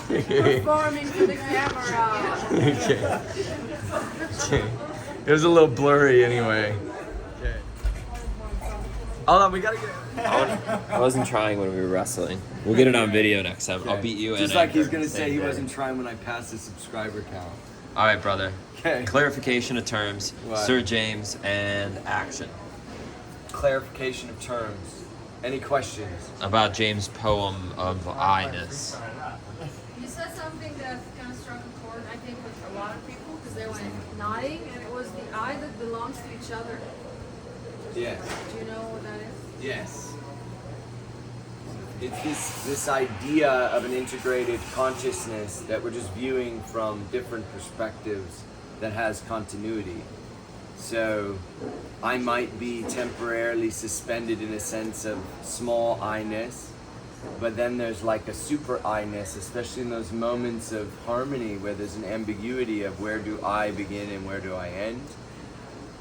Performing for the camera. Okay. It was a little blurry anyway. Okay. Hold on, we gotta get. I wasn't trying when we were wrestling. We'll get it on video next time. I'll beat you. Just and like he's Anchor gonna same say he day. wasn't trying when I passed the subscriber count. All right, brother. Okay. Clarification of terms. What? Sir James and action. Clarification of terms. Any questions? About James' poem of I-ness. You said something that kind of struck a chord, I think, with a lot of people because they went nodding, and it was the I that belongs to each other. Yes. Do you know what that is? Yes. It's this idea of an integrated consciousness that we're just viewing from different perspectives that has continuity. So I might be temporarily suspended in a sense of small I-ness, but then there's like a super I-ness, especially in those moments of harmony where there's an ambiguity of where do I begin and where do I end.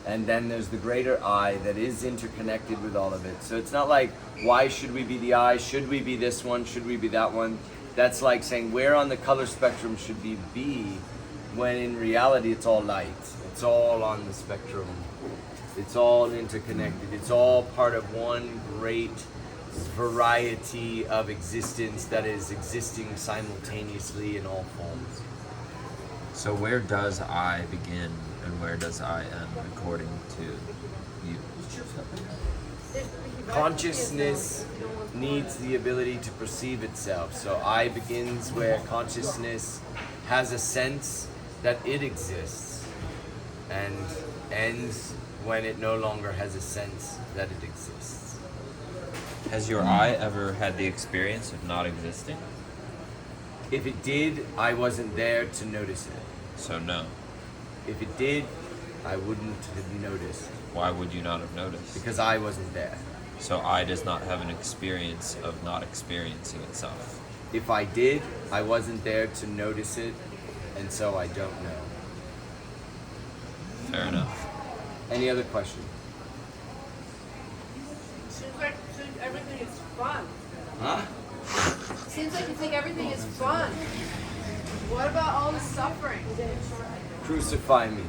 And then there's the greater I that is interconnected with all of it. So it's not like, why should we be the I? Should we be this one? Should we be that one? That's like saying, where on the color spectrum should we be? When in reality, it's all light. It's all on the spectrum. It's all interconnected. It's all part of one great variety of existence that is existing simultaneously in all forms. So where does I begin and where does I end according to you? Consciousness needs the ability to perceive itself. So I begins where consciousness has a sense that it exists, and ends when it no longer has a sense that it exists. Has your I ever had the experience of not existing? If it did, I wasn't there to notice it. So no. If it did, I wouldn't have noticed Why would you not have noticed? because I wasn't there. So I does not have an experience of not experiencing itself. If I did, I wasn't there to notice it, and so I don't know. Fair enough. Any other question? Seems like everything is fun. Huh? Seems like you think everything is fun. What about all the suffering? Crucify me.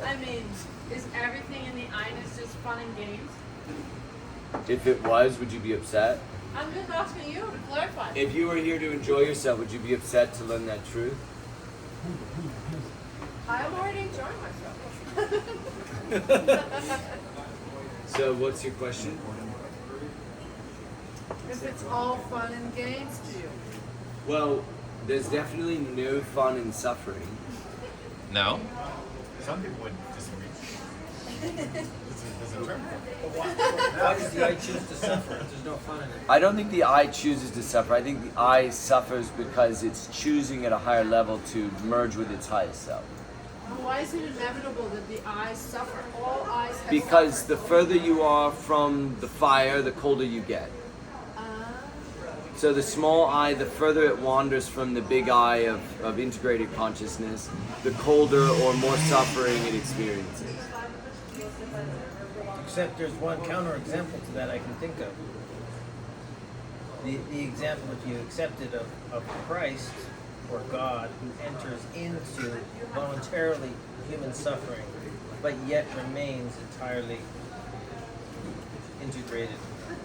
I mean, is everything in the I-ness just fun and games? If it was, would you be upset? I'm just asking you to clarify. If you were here to enjoy yourself, would you be upset to learn that truth? I'm already enjoying myself. So what's your question? If it's all fun and games to you. Well, there's definitely no fun in suffering. No? Some people would disagree. There's a term for it. Why does the I choose to suffer if there's no fun in it? I don't think the I chooses to suffer. I think the I suffers because it's choosing at a higher level to merge with its highest self. Why is it inevitable that the eyes suffer? All eyes have Because suffered. the further you are from the fire, the colder you get. So the small I, the further it wanders from the big I of integrated consciousness, the colder or more suffering it experiences. Except there's one counterexample to that I can think of. The example, if you accepted of Christ or God, who enters into voluntarily human suffering, but yet remains entirely integrated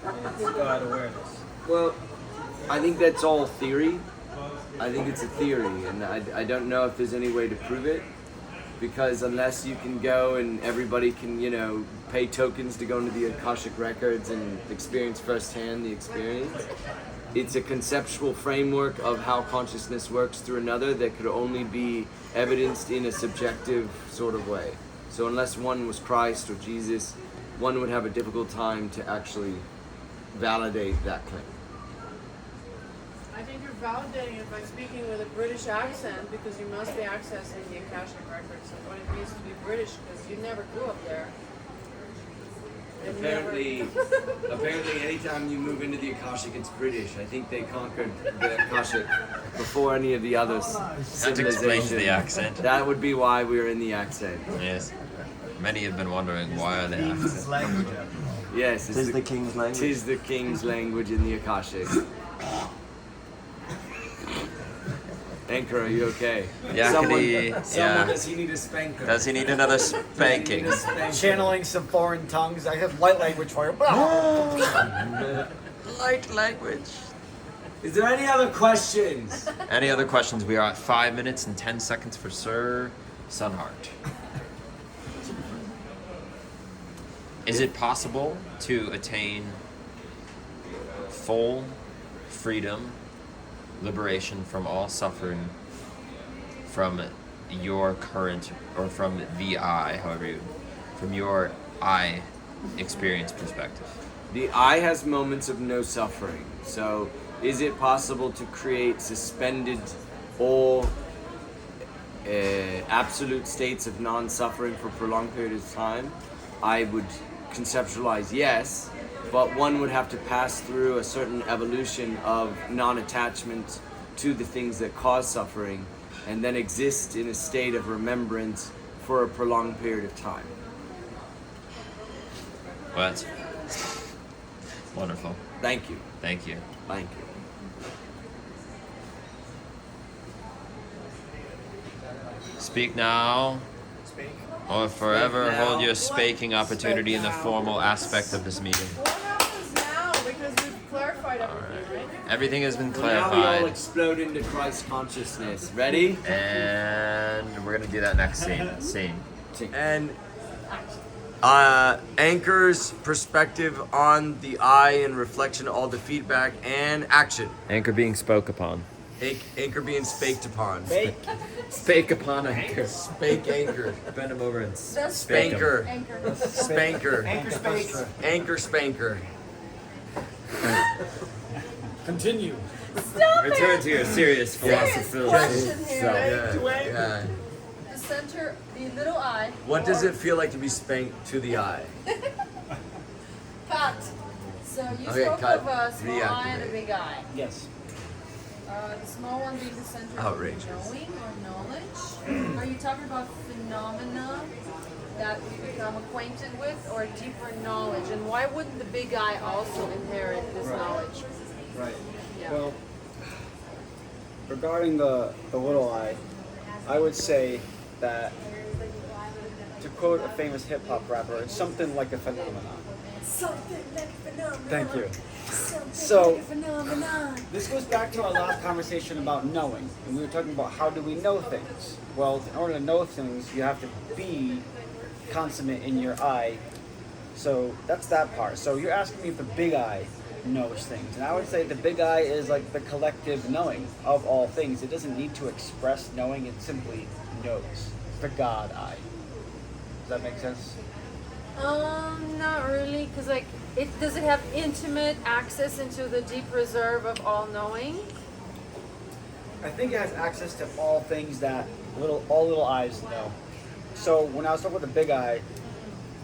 in its God awareness. Well, I think that's all theory. I think it's a theory, and I don't know if there's any way to prove it, because unless you can go and everybody can, pay tokens to go into the Akashic records and experience firsthand the experience, it's a conceptual framework of how consciousness works through another that could only be evidenced in a subjective sort of way. So unless one was Christ or Jesus, one would have a difficult time to actually validate that claim. I think you're validating it by speaking with a British accent because you must be accessing the Akashic records and what it means to be British because you never grew up there. And you Apparently, anytime you move into the Akashic, it's British. I think they conquered the Akashic before any of the other That civilizations. explains the accent. That would be why we're in the accent. Yes. Many have been wondering why are they accent. Language after all. Yes, it's Tis the king's language. Tis the king's language in the Akashic. Anchor, are you okay? Yeah, Someone, yeah. does he need a spanker? Does he need another spanking? Channeling some foreign tongues. I have light language for you. Light language. Is there any other questions? Any other questions? We are at 5 minutes and 10 seconds for Sir Sunheart. Is it possible to attain full freedom, liberation from all suffering from your current, or from the I, however you, from your I experience perspective? The I has moments of no suffering. So, is it possible to create suspended or absolute states of non-suffering for prolonged periods of time? I would conceptualize yes, but one would have to pass through a certain evolution of non-attachment to the things that cause suffering, and then exist in a state of remembrance for a prolonged period of time. Well, that's wonderful. Thank you. Thank you. Thank you. Speak now, or forever hold your speaking opportunity in the formal aspect of this meeting. What happens now? Because we've clarified everything, right? Everything has been Now we all clarified, explode into Christ consciousness. Ready? and we're gonna do that next scene. And Anchor's perspective on the I and reflection, all the feedback and action. Anchor being spoke upon. Anchor being spaked upon. Spake upon anchor. Spake anchor. Bend him over and Spanker. Anchor. Spanker. Anchor space. Anchor spanker. Continue. Stop return it! to your serious philosophical question here, self. right? Yeah. The center, the little eye. What does it feel like to be spanked to the eye? Cut. So you Okay, spoke cut. of a small eye and a Reactivate. big eye. Yes. The small one being the center Outrageous. of knowing or knowledge. Are you talking about phenomena that we become acquainted with, or deeper knowledge? And why wouldn't the big eye also inherit this knowledge? Right. Yeah. Well, regarding the little eye, I would say that, to quote a famous hip hop rapper, it's something like a phenomenon. Something like phenomenon. Thank you. Something So- like a phenomenon. This goes back to our last conversation about knowing, and we were talking about how do we know things. Well, in order to know things, you have to be consummate in your eye. So that's that part. So you're asking me if the big eye knows things, and I would say the big eye is like the collective knowing of all things. It doesn't need to express knowing; it simply knows. It's the God eye. Does that make sense? Not really, because like, does it have intimate access into the deep reserve of all knowing? I think it has access to all things that all little eyes know. So when I was talking about the big eye,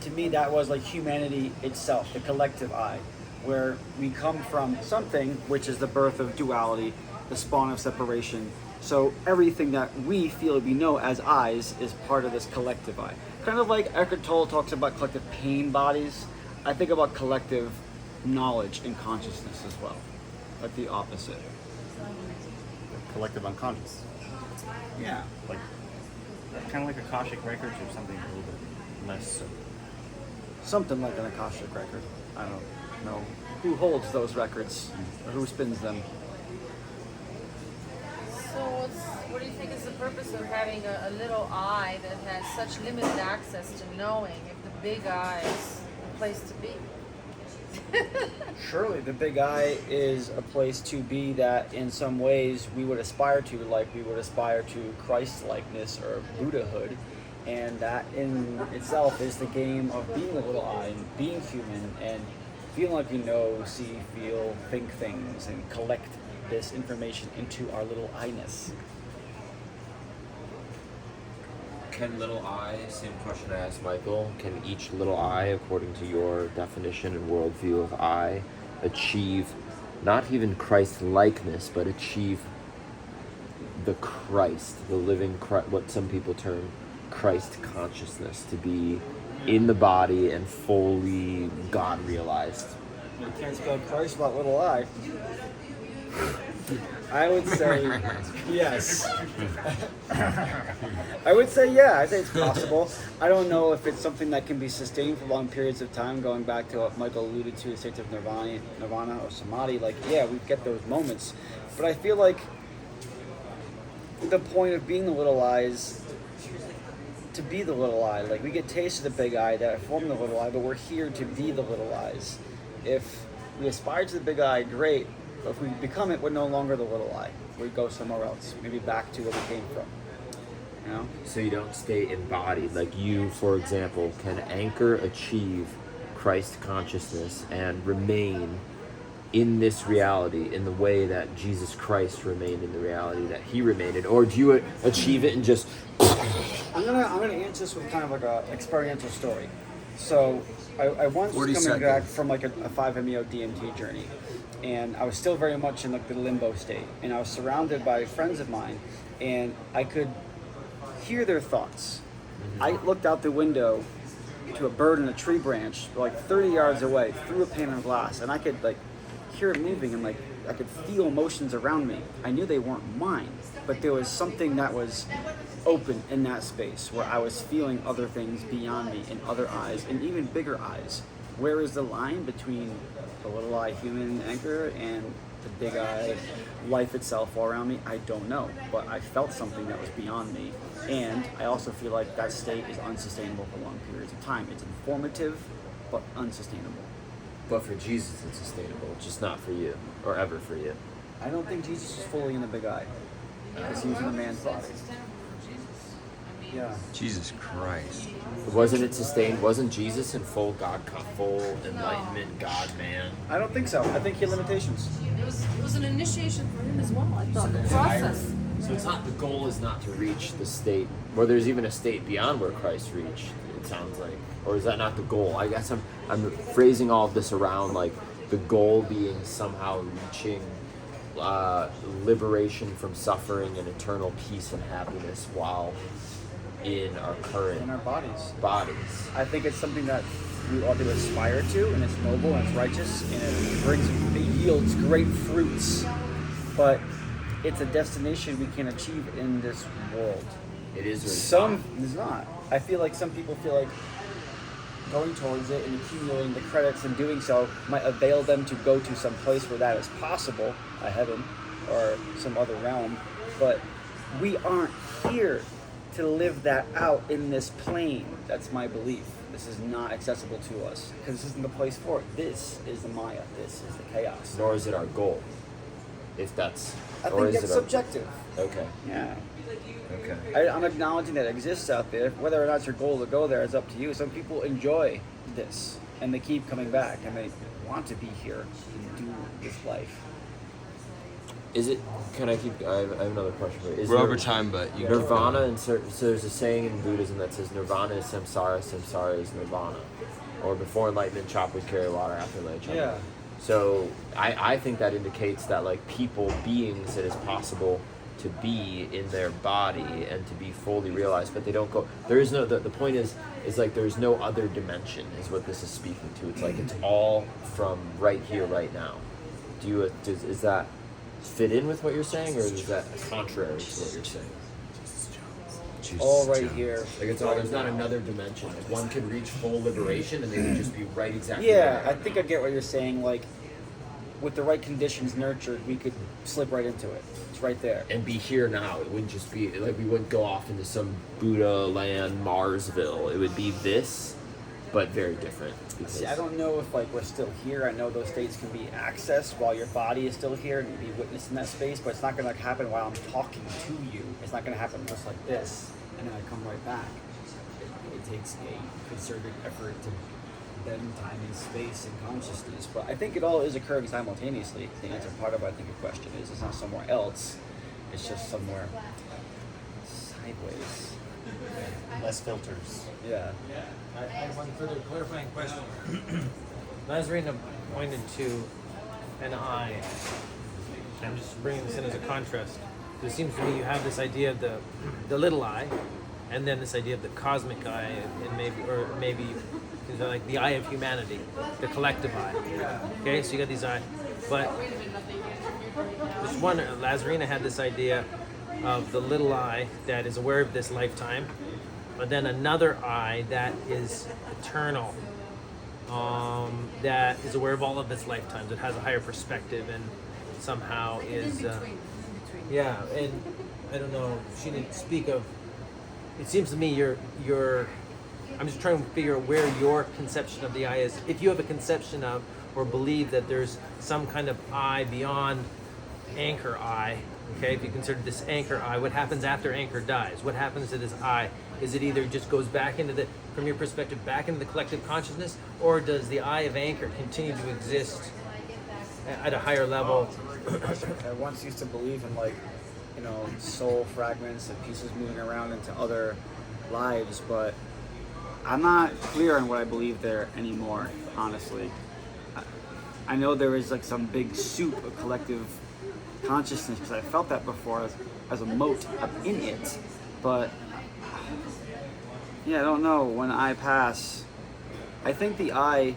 to me that was like humanity itself, the collective eye, where we come from something which is the birth of duality, the spawn of separation. So everything that we feel we know as eyes is part of this collective eye. Kind of like Eckhart Tolle talks about collective pain bodies, I think about collective knowledge and consciousness as well, like the opposite. Collective unconscious. Yeah. Like, kind of like Akashic records or something a little bit less. Something like an Akashic record. I don't know who holds those records or who spins them. So what do you think is the purpose of having a little eye that has such limited access to knowing if the big eye is the place to be? Surely the big eye is a place to be that in some ways we would aspire to, like we would aspire to Christ-likeness or Buddhahood, and that in itself is the game of being a little eye and being human and feeling like we know, see, feel, think things, and collect this information into our little eye-ness. Can little eye, same question I asked Michael, can each little eye, according to your definition and worldview of eye, achieve not even Christ-likeness, but achieve the Christ, the living Christ, what some people term Christ consciousness, to be in the body and fully God realized. You can't spell Christ without little I. I would say yes. I would say yeah. I say it's possible. I don't know if it's something that can be sustained for long periods of time. Going back to what Michael alluded to, the states of nirvana or samadhi. Like, yeah, we get those moments, but I feel like the point of being the little I is to be the little I. Like, we get tastes of the big I that form the little I, but we're here to be the little I's. If we aspire to the big I, great. But if we become it, we're no longer the little I. We go somewhere else, maybe back to where we came from. You know? So you don't stay embodied. Like you, for example, can anchor, achieve Christ consciousness and remain in this reality in the way that Jesus Christ remained in the reality that he remained in? Or do you achieve it and just... I'm gonna answer this with kind of like a experiential story. So I once was coming back from like a 5-MeO DMT journey, and I was still very much in like the limbo state, and I was surrounded by friends of mine, and I could hear their thoughts. I looked out the window to a bird in a tree branch like 30 yards away through a pane of glass, and I could like hear it moving, and like I could feel emotions around me. I knew they weren't mine, but there was something that was open in that space where I was feeling other things beyond me in other eyes and even bigger eyes. Where is the line between the little I human anchor and the big I life itself all around me? I don't know, but I felt something that was beyond me, and I also feel like that state is unsustainable for long periods of time. It's informative, but unsustainable. But for Jesus, it's sustainable, just not for you, or ever for you. I don't think Jesus was fully in the big I, because he was in a man's body. Yeah. Jesus Christ. Wasn't it sustained? Wasn't Jesus in full God, full enlightenment, God, man? I don't think so. I think he had limitations. It was an initiation for him as well. I thought the process. So it's not, the goal is not to reach the state, where there's even a state beyond where Christ reached, it sounds like. Or is that not the goal? I guess I'm phrasing all of this around like the goal being somehow reaching liberation from suffering and eternal peace and happiness while in our current In our bodies. bodies. I think it's something that we ought to aspire to, and it's noble and it's righteous, and it yields great fruits. But it's a destination we can achieve in this world. It is. Some is not. I feel like some people feel like going towards it and accumulating the credits and doing so might avail them to go to some place where that is possible, a heaven or some other realm. But we aren't here to live that out in this plane. That's my belief. This is not accessible to us because this isn't the place for it. This is the Maya. This is the chaos. Nor is it our goal. If that's. I or think is that's it our- subjective. Okay. Yeah. Okay. I'm acknowledging that it exists out there. Whether or not it's your goal to go there is up to you. Some people enjoy this and they keep coming back and they want to be here and do this life. Is it? Can I keep? I have another question for you. Is We're there- over time, but you Nirvana, and so there's a saying in Buddhism that says Nirvana is samsara, samsara is nirvana, or before enlightenment, chop wood, carry water, after enlightenment, chop wood. Yeah. So I think that indicates that like people, beings, it is possible to be in their body and to be fully realized, but they don't go. There is no. The point is like there's no other dimension is what this is speaking to. It's like it's all from right here, right now. Is that fit in with what you're saying, or is that contrary to what you're saying? All right here. Like it's all, there's not another dimension. Like one could reach full liberation and they would just be right exactly. Yeah, where I think I get what you're saying. Like, with the right conditions nurtured, we could slip right into it. It's right there. and be here now. It wouldn't just be like we wouldn't go off into some Buddha land, Marsville. It would be this, but very different. Because See, I don't know if like we're still here. I know those states can be accessed while your body is still here and be witnessed in that space, but it's not going to happen while I'm talking to you. It's not going to happen just like this, and then I come right back. It takes a concerted effort to bend time and space and consciousness, but I think it all is occurring simultaneously. The answer part of, I think, your question is it's not somewhere else. It's just somewhere sideways. Less filters. Yeah. I have one further clarifying question. Nazarena pointed to an eye. I'm just bringing this in as a contrast. It seems to me you have this idea of the little eye, and then this idea of the cosmic eye, and maybe like the eye of humanity, the collective eye. Okay, so you got these eyes, but this one, Lazarina had this idea of the little eye that is aware of this lifetime, but then another eye that is eternal, that is aware of all of its lifetimes. It has a higher perspective and somehow is, yeah. And I don't know. She didn't speak of. It seems to me you're. I'm just trying to figure out where your conception of the eye is. If you have a conception of or believe that there's some kind of eye beyond anchor eye, okay, if you consider this anchor eye, what happens after anchor dies? What happens to this eye? Is it either just goes back into the, from your perspective, back into the collective consciousness, or does the eye of anchor continue to exist at a higher level? I once used to believe in soul fragments and pieces moving around into other lives, but I'm not clear on what I believe there anymore, honestly. I know there is like some big soup of collective consciousness because I felt that before as a mote up in it, but yeah, I don't know. When I pass, I think the I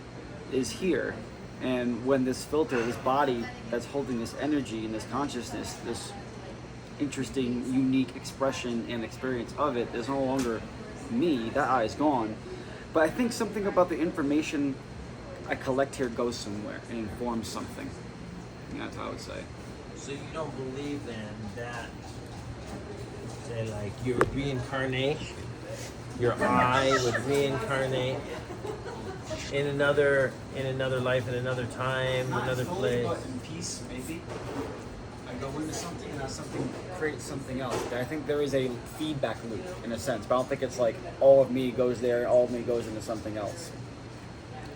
is here, and when this filter, this body that's holding this energy and this consciousness, this interesting, unique expression and experience of it, is no longer me. That I is gone. But I think something about the information I collect here goes somewhere and informs something. Yeah, that's what I would say. So you don't believe then that, say, like you reincarnate, your eye would reincarnate in another life, in another time, another place. But in peace, maybe. I go into something and that something creates something else. I think there is a feedback loop in a sense, but I don't think it's like all of me goes there, all of me goes into something else.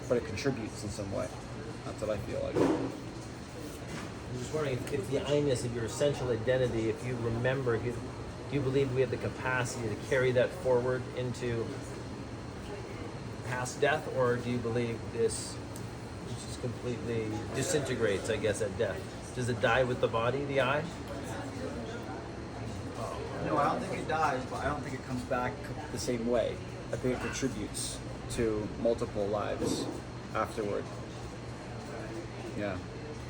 But it contributes in some way. That's what I feel like. I'm just wondering if the I-ness of your essential identity, if you remember, do you believe we have the capacity to carry that forward into past death, or do you believe this just completely disintegrates, I guess, at death? Does it die with the body, the I? No, I don't think it dies, but I don't think it comes back the same way. I think it contributes to multiple lives afterward. Yeah.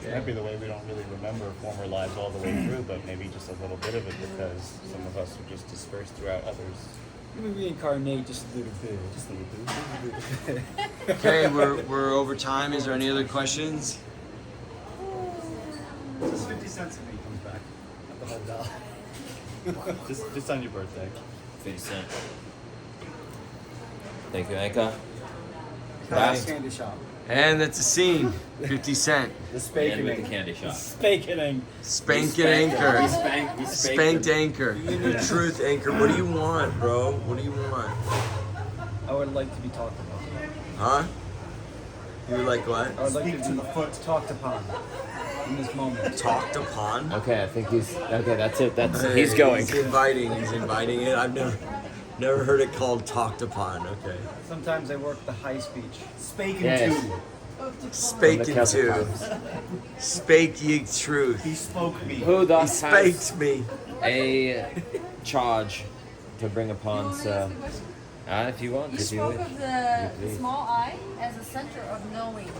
It might be the way we don't really remember former lives all the way through, but maybe just a little bit of it because some of us are just dispersed throughout others. We reincarnate just a little bit. Just a little bit. Okay, we're over time. Is there any other questions? Just 50 cents of me comes back. Not the whole dollar. just on your birthday. 50 cent. Thank you, Anka. Last candy shop. And that's a scene. 50 Cent. The And spanking. with the candy shop. Spanking. Spanking Anchor. He Spanked Anchor. Truth Anchor. What do you want, bro? What do you want? I would like to be talked about. Huh? You were like what? I would like to be talked upon in this moment. Talked upon? Okay, I think that's it. Hey, He's going. He's inviting it. I've never heard it called talked upon. Okay. Sometimes I work the high speech. Spaking Yes. too. Spaking to. Spake ye truth. He spoke me. Who He thus has spaked me. a charge to bring upon, You so want me to ask the question? if you want, You if you spoke wish. of the please. small eye as a center of knowing.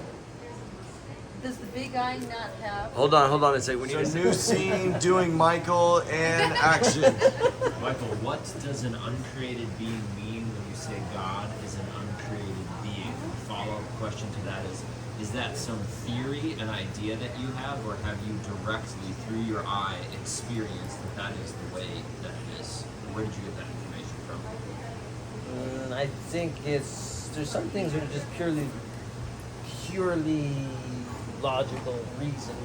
Does the big eye not have? Hold on a second. We need a new scene doing Michael and action. Michael, what does an uncreated being mean when you say God is an uncreated being? The follow-up question to that is that some theory, an idea that you have, or have you directly, through your eye, experienced that is the way that it is? Where did you get that information from? I think there's some things that are just purely logical reason.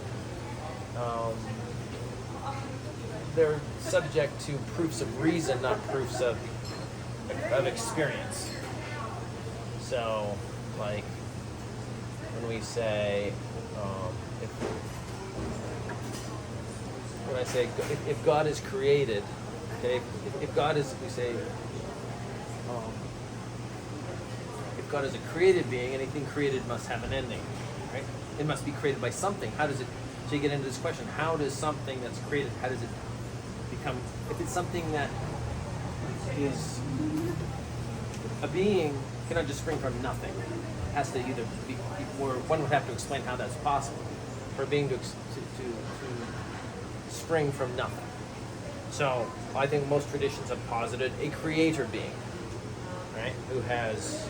They're subject to proofs of reason, not proofs of experience. So, like when we say, if God is created, okay, if God is, we say, if God is a created being, anything created must have an ending, right? It must be created by something. How does it? So you get into this question: how does something that's created? How does it become? If it's something that is a being cannot just spring from nothing. It has to either be, or one would have to explain how that's possible for a being to spring from nothing. So I think most traditions have posited a creator being, right, who has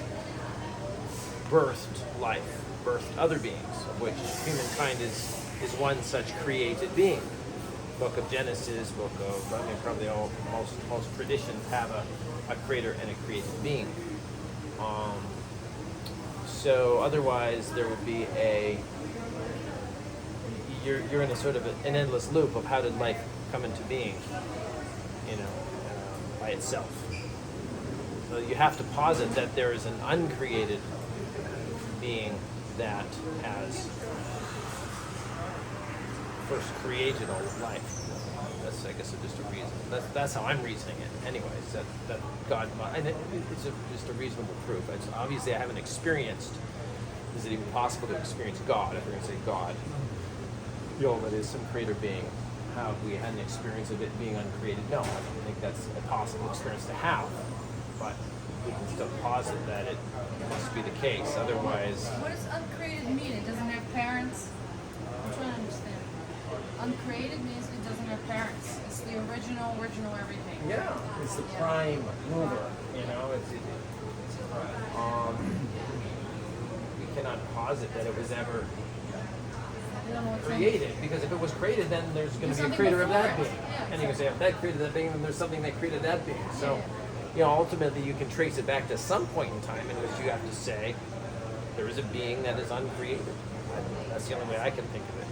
birthed life, birthed other beings, of which humankind is one such created being. Book of Genesis, probably most traditions have a creator and a created being. So otherwise there would be you're in a sort of an endless loop of how did life come into being, by itself. So you have to posit that there is an uncreated being that has first created all of life. That's, I guess, just a reason. That's how I'm reasoning it. Anyways, that God, and it's just a reasonable proof. It's, obviously, I haven't experienced. Is it even possible to experience God? If we're going to say God, that is some creator being. How we had an experience of it being uncreated? No, I don't think that's a possible experience to have. But we can still posit that it must be the case. Otherwise, What does uncreated mean? It doesn't have parents? I'm trying to understand. Uncreated means it doesn't have parents. It's the original everything. yeah, it's the prime mover. We cannot posit that it was ever I don't know what's created, because if it was created, then there's going to be a something creator of before that it. being, Yeah, and you can say if that created that being, then there's something that created that being. So, ultimately, you can trace it back to some point in time in which you have to say there is a being that is uncreated. That's the only way I can think of it.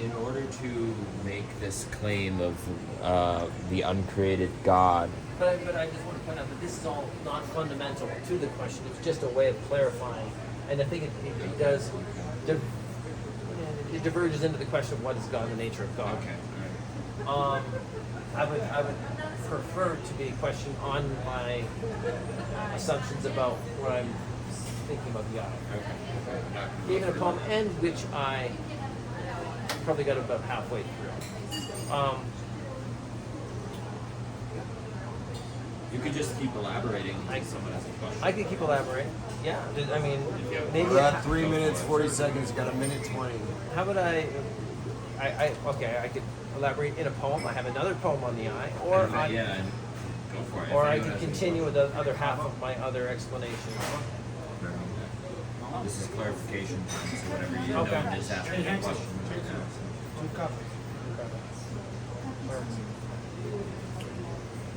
In order to make this claim of the uncreated God, But I just want to point out that this is all not fundamental to the question. It's just a way of clarifying, and I think it does. It diverges into the question of what is God, the nature of God. Okay. I would prefer to be a question on my assumptions about what I'm thinking about the eye. Okay. Even a poem, and which I probably got about halfway through. You could just keep elaborating until someone has a question. I could keep elaborating. Yeah, I mean, maybe. We're at 3 minutes 40 seconds. Got a minute 20. How about I could elaborate in a poem. I have another poem on the eye, or And, and go for it. or If I anyone could has any continue with the other half of my other explanation. This is clarification time, so whatever you Okay. know, just ask me a question right now.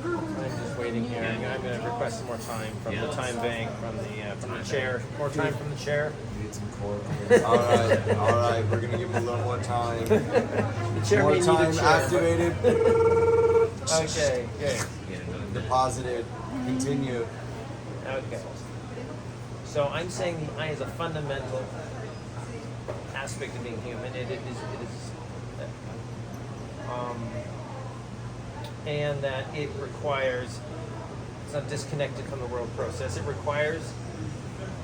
I'm just waiting here. I'm going to request some more time from the time bank, from the chair. More time from the chair. Need some core. All right. We're gonna give him a little more time. The chair More may need time a chair. activated. Okay, good. Deposited. Continue. Okay. So I'm saying the eye is a fundamental aspect of being human. It is and that it requires, it's not disconnected from the world process, it requires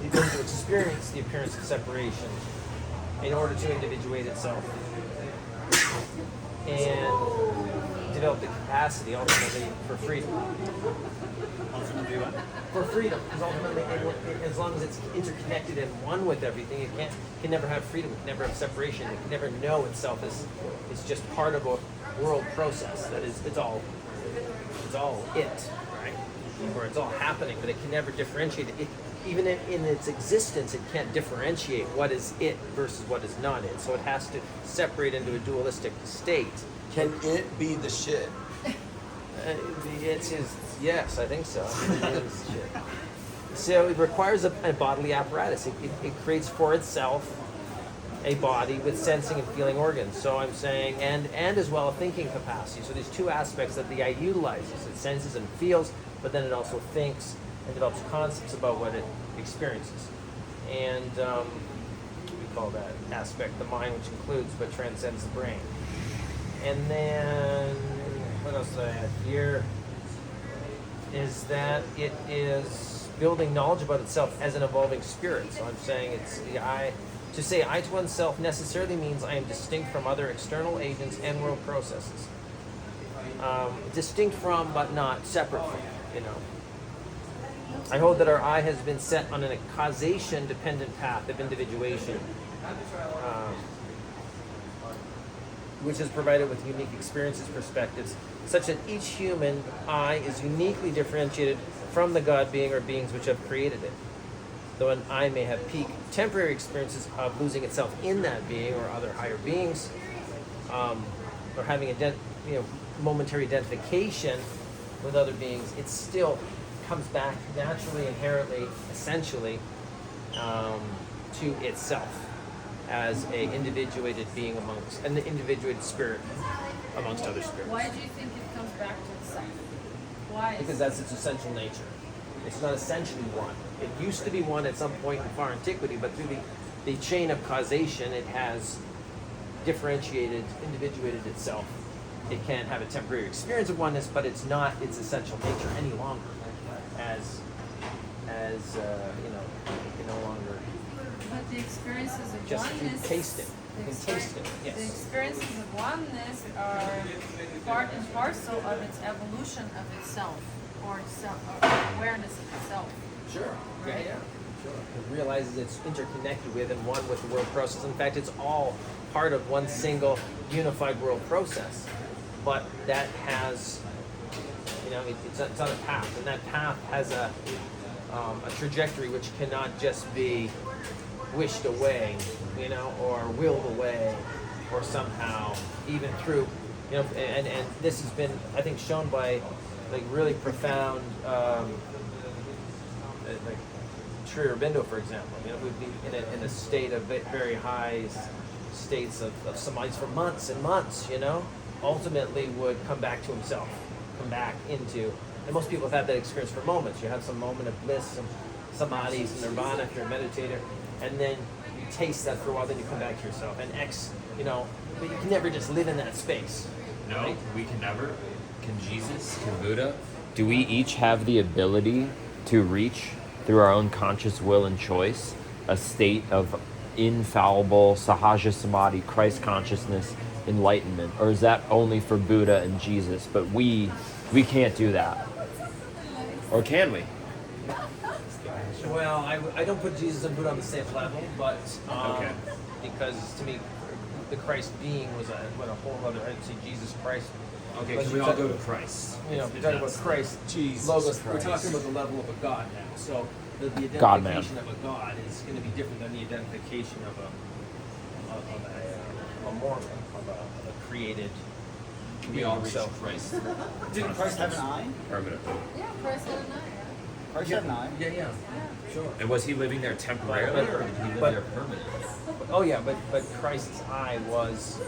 the ability to experience the appearance of separation in order to individuate itself and develop the capacity ultimately for freedom. Ultimately, what? For freedom, because ultimately, as long as it's interconnected and one with everything, it can never have freedom, it can never have separation, it can never know itself as it's just part of a world process. That is, it's all it, right? Or it's all happening, but it can never differentiate it. Even in its existence, it can't differentiate what is it versus what is not it. So it has to separate into a dualistic state. Can it be the shit? It's his, yes, I think so. It is shit. So it requires a bodily apparatus. It creates for itself a body with sensing and feeling organs. So I'm saying, and as well a thinking capacity. So there's two aspects that the eye utilizes. It senses and feels, but then it also thinks and develops concepts about what it experiences. And we call that aspect the mind, which includes but transcends the brain. And then, what else do I have here? Is that it is building knowledge about itself as an evolving spirit. So I'm saying it's the eye. To say I to oneself necessarily means I am distinct from other external agents and world processes. Distinct from, but not separate from, I hold that our I has been set on a causation-dependent path of individuation, which is provided with unique experiences, perspectives, such that each human I is uniquely differentiated from the God being or beings which have created it. Though an I may have peak temporary experiences of losing itself in that being or other higher beings, or having momentary identification with other beings, it still comes back naturally, inherently, essentially, to itself as a individuated being amongst an individuated spirit amongst other spirits. Why do you think it comes back to itself? Why? Because that's its essential nature. It's not essentially one. It used to be one at some point in far antiquity, but through the chain of causation, it has differentiated, individuated itself. It can have a temporary experience of oneness, but it's not its essential nature any longer. As it can no longer But the experiences of just oneness. taste it. You can taste it. The Yes. experiences of oneness are part and parcel of its evolution of itself, or awareness of itself. Sure. Right? Yeah. Sure. It realizes it's interconnected with and one with the world process. In fact, it's all part of one single unified world process. But that has, it's on a path, and that path has a trajectory which cannot just be wished away, or willed away, or somehow even through, and this has been, I think, shown by like really profound, like Sri Aurobindo, for example, would be in a state of very high states of samadhis for months and months, ultimately would come back to himself, come back into, and most people have had that experience for moments. You have some moment of bliss, some samadhi, some nirvana if you're a meditator, and then you taste that for a while, then you come back to yourself. And but you can never just live in that space. No, right? we can never. Can Jesus? Can Buddha? Do we each have the ability to reach, through our own conscious will and choice, a state of infallible sahaja samadhi, Christ consciousness, enlightenment? Or is that only for Buddha and Jesus? But we can't do that. Or can we? Well, I don't put Jesus and Buddha on the same level, but Okay. because to me, the Christ being was a whole other. I'd say Jesus Christ. Okay, But can you we all talk- go to Christ? If you're talking about Christ, Jesus logos, we're Christ. talking about the level of a God now. So the God man. identification of a God is going to be different than the identification of a mortal, of a created. We all being. reach So Christ. Didn't Christ have an eye? Permanently. Yeah, Christ had an eye. Christ had an eye. yeah, sure. And was he living there temporarily, or did he live But- there permanently? Oh yeah, but Christ's eye was,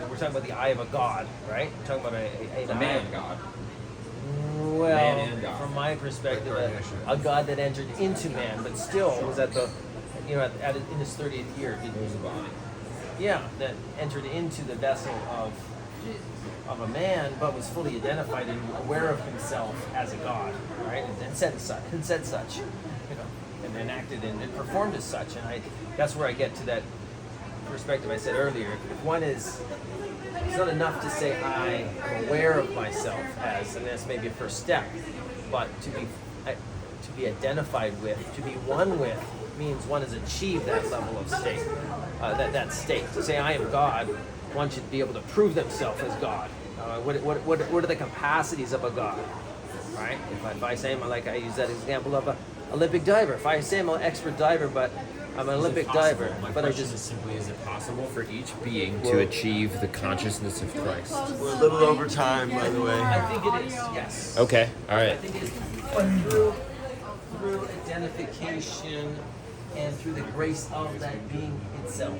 we're talking about the eye of a God, right? We're talking about A an man eye. God. Well, Man and God. from my perspective, Right, right, a God that entered into man, but still was at the, in his 30th year. It was a body. Yeah, that entered into the vessel of a man, but was fully identified and aware of himself as a God, right? And said such, and then acted and performed as such. And that's where I get to that perspective I said earlier. If one is, it's not enough to say I am aware of myself as, and that's maybe a first step, but to be identified with, to be one with, means one has achieved that level of state, that state. To say I am God, one should be able to prove themselves as God. What are the capacities of a God, right? If I say I use that example of an Olympic diver. If I say I'm an expert diver, but I'm an Olympic diver, My but I question is just simply, is it possible for each being to achieve the consciousness of Christ? We're a little over time, by the way. I think it is, yes. Okay, all I right. think it is, but through identification and through the grace of that being itself.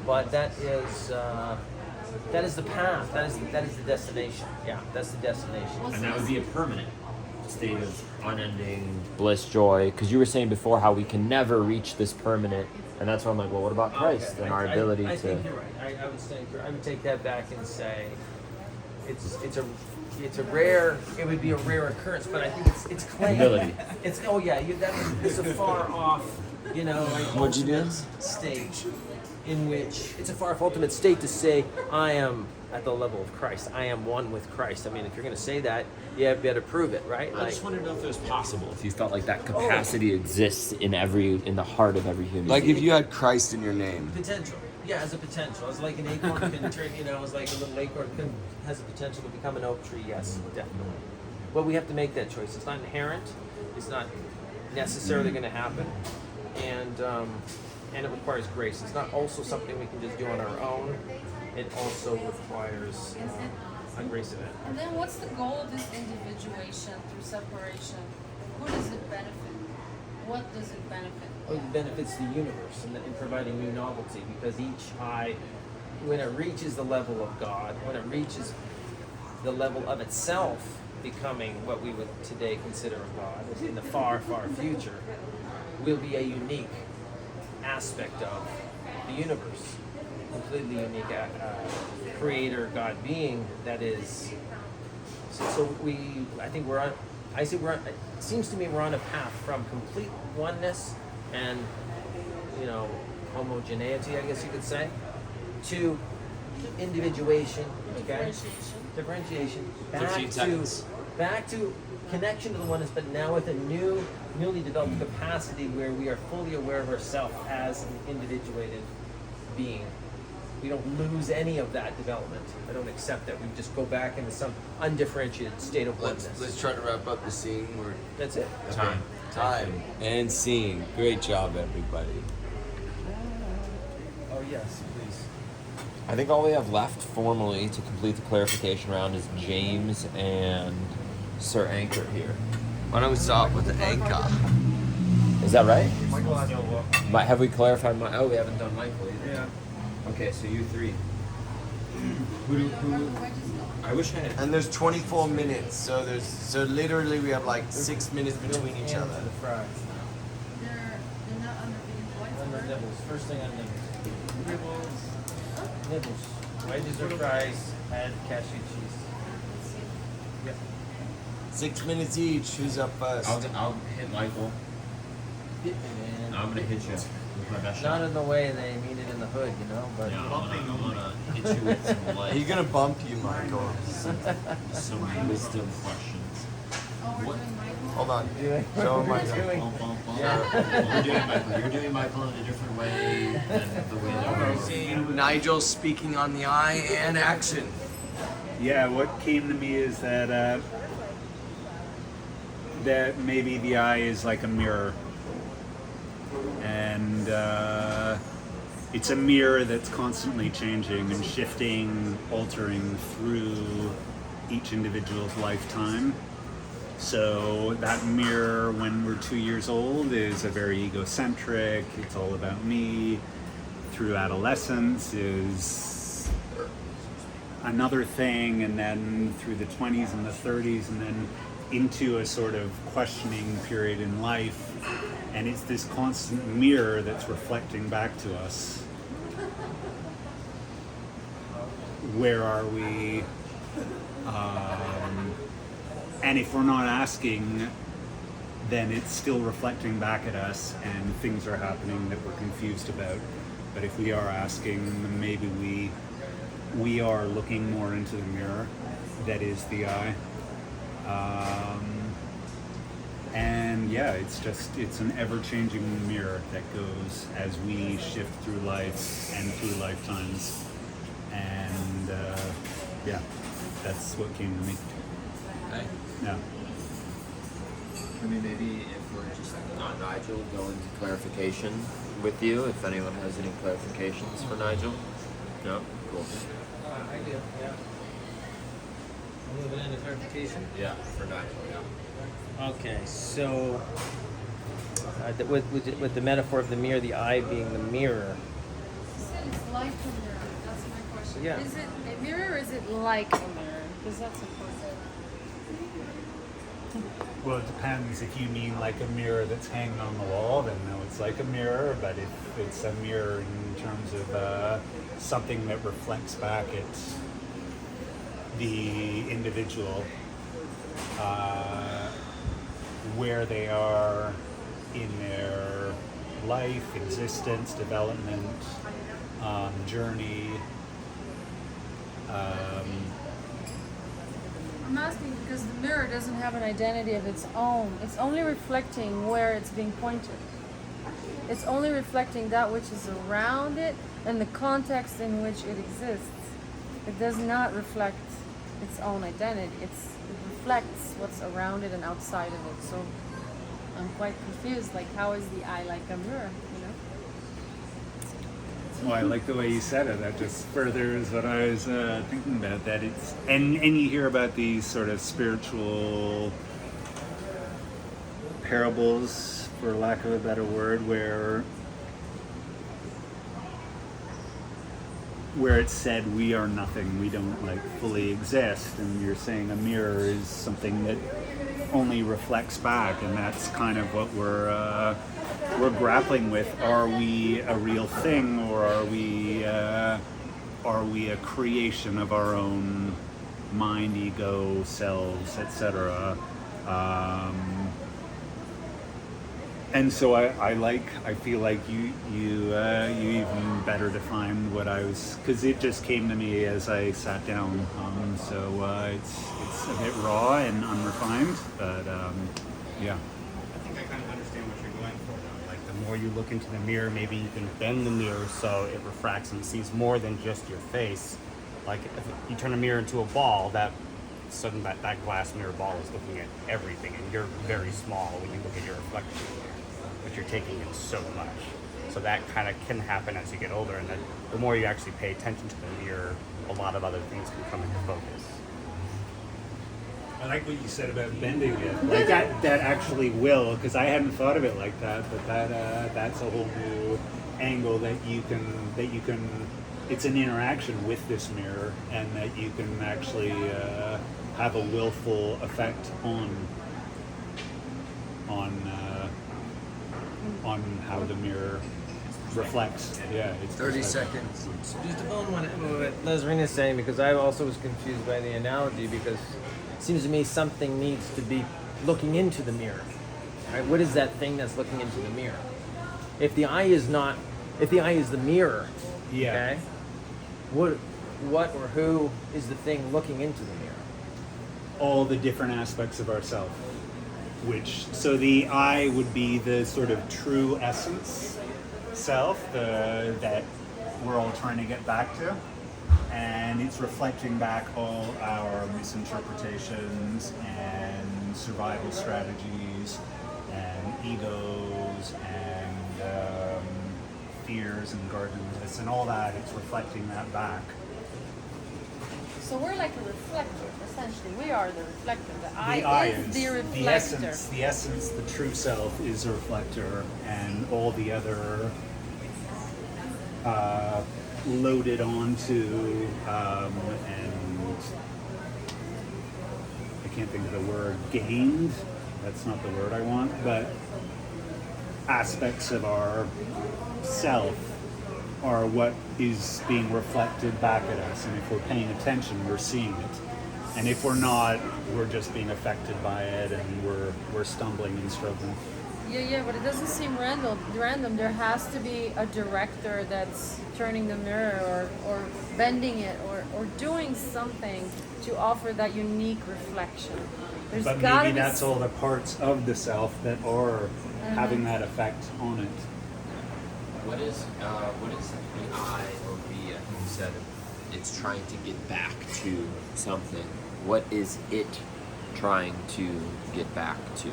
But that is the path. That is the destination. Yeah, that's the destination. And that would be a permanent state of unending bliss, joy. Because you were saying before how we can never reach this permanent, and that's why I'm like, well, what about Christ and our ability I to? think you're right. I would take that back and say it's a rare. It would be a rare occurrence, but I think it's claimed. Ability. It's it's a far off. Like What'd you do? stage. in which it's a far from ultimate state to say, I am at the level of Christ. I am one with Christ. I mean, if you're going to say that, you have to prove it, right? I just wanted to know if it was possible. If you felt like that capacity exists in the heart of every human Like being. if you had Christ in your name. Potential. Yeah, as a potential. As like an acorn can turn, as like a little acorn has the potential to become an oak tree. Yes, definitely. But we have to make that choice. It's not inherent. It's not necessarily going to happen, and it requires grace. It's not also something we can just do on our own. It also requires a grace event. And then what's the goal of this individuation through separation? Who does it benefit? What does it benefit? It benefits the universe in providing new novelty, because each eye, when it reaches the level of God, when it reaches the level of itself becoming what we would today consider a God in the far, far future, will be a unique aspect of the universe, completely unique creator God being that is. So I think we're on. It seems to me we're on a path from complete oneness and homogeneity, I guess you could say, to individuation, okay? Differentiation. Back to connection to the oneness, but now with a newly developed capacity where we are fully aware of ourselves as an individuated being. We don't lose any of that development. I don't accept that. We just go back into some undifferentiated state of oneness. Let's try to wrap up the scene. That's it. Time and scene. Great job, everybody. Oh yes, please. I think all we have left formally to complete the clarification round is James and Sir Anchor here. Why don't we start with the anchor? Is that right? Michael has Have we clarified my? Oh, we haven't done Michael either. Yeah. Okay, so you three. Who? I wish I had. And there's 24 minutes, so literally we have like 6 minutes between each other. The fries. They're not under the On the nibbles. First thing on nibbles. Nibbles. Wedges or fries, add cashew cheese. Yep. 6 minutes each. Who's up first? I'll hit Michael. Hit me, man. I'm gonna hit you with my best Not shot. in the way they mean it in the hood, but Yeah, I'm gonna hit you with some light. He's gonna bump you, Michael. Some wisdom questions. Oh, we're doing Michael? Hold on. Show him Michael. Bump, bump, bump. You're doing Michael. You're doing Michael in a different way than the way that we're. Nigel speaking on the eye and action. Yeah, what came to me is that that maybe the eye is like a mirror, and it's a mirror that's constantly changing and shifting, altering through each individual's lifetime. So that mirror when we're 2 years old is a very egocentric, it's all about me. Through adolescence is another thing, and then through the 20s and the 30s, and then into a sort of questioning period in life. And it's this constant mirror that's reflecting back to us. Where are we? And if we're not asking, then it's still reflecting back at us, and things are happening that we're confused about. But if we are asking, then maybe we are looking more into the mirror that is the eye. And yeah, it's an ever-changing mirror that goes as we shift through life and through lifetimes. And yeah, that's what came to me. Okay. Yeah. I mean, maybe if we're just not Nigel, go into clarification with you. If anyone has any clarifications for Nigel. No. Cool. I do. Yeah. Moving into clarification. Yeah, for Nigel. Yeah. Okay, so with the metaphor of the mirror, the eye being the mirror. You said it's like a mirror. That's my question. Yeah. Is it a mirror or is it like a mirror? Because that's important. Well, it depends. If you mean like a mirror that's hanging on the wall, then no, it's like a mirror. But if it's a mirror in terms of something that reflects back at the individual, where they are in their life, existence, development, journey. I'm asking because the mirror doesn't have an identity of its own. It's only reflecting where it's being pointed. It's only reflecting that which is around it and the context in which it exists. It does not reflect its own identity. It reflects what's around it and outside of it. So I'm quite confused. Like, how is the eye like a mirror? You know? Well, I like the way you said it. That just furthers what I was thinking about. That it's and you hear about these sort of spiritual parables, for lack of a better word, where it's said we are nothing, we don't like fully exist, and you're saying a mirror is something that only reflects back, and that's kind of what we're grappling with. Are we a real thing, or are we a creation of our own mind, ego, selves, etc.? And so I feel like you even better defined what I was, because it just came to me as I sat down. It's a bit raw and unrefined, but yeah. I think I kind of understand what you're going for now. Like, the more you look into the mirror, maybe you can bend the mirror so it refracts and sees more than just your face. Like, if you turn a mirror into a ball, that glass mirror ball is looking at everything, and you're very small when you look at your reflection, but you're taking in so much. So that kind of can happen as you get older, and then the more you actually pay attention to the mirror, a lot of other things can come into focus. I like what you said about bending it. Like that actually will, because I hadn't thought of it like that. But that's a whole new angle that you can. It's an interaction with this mirror, and that you can actually have a willful effect on how the mirror reflects. Yeah, it's 30 seconds. Just to build on what Lesrina's saying, because I also was confused by the analogy, because it seems to me something needs to be looking into the mirror. Right? What is that thing that's looking into the mirror? If the eye is the mirror, okay, what or who is the thing looking into the mirror? All the different aspects of ourself. So the I would be the sort of true essence self that we're all trying to get back to, and it's reflecting back all our misinterpretations and survival strategies and egos and fears and garden lists and all that. It's reflecting that back. So we're like a reflector, essentially. We are the reflector. The eye is the reflector. The essence, the true self is a reflector, and all the other loaded onto, and I can't think of the word, gained, that's not the word I want, but aspects of our self are what is being reflected back at us, and if we're paying attention, we're seeing it, and if we're not, we're just being affected by it, and we're stumbling and struggling. Yeah, but it doesn't seem random. There has to be a director that's turning the mirror or bending it or doing something to offer that unique reflection. There's But gotta maybe be that's all the parts of the self that are having that effect on it. What is the I or we? I think you said it's trying to get back to something. What is it trying to get back to?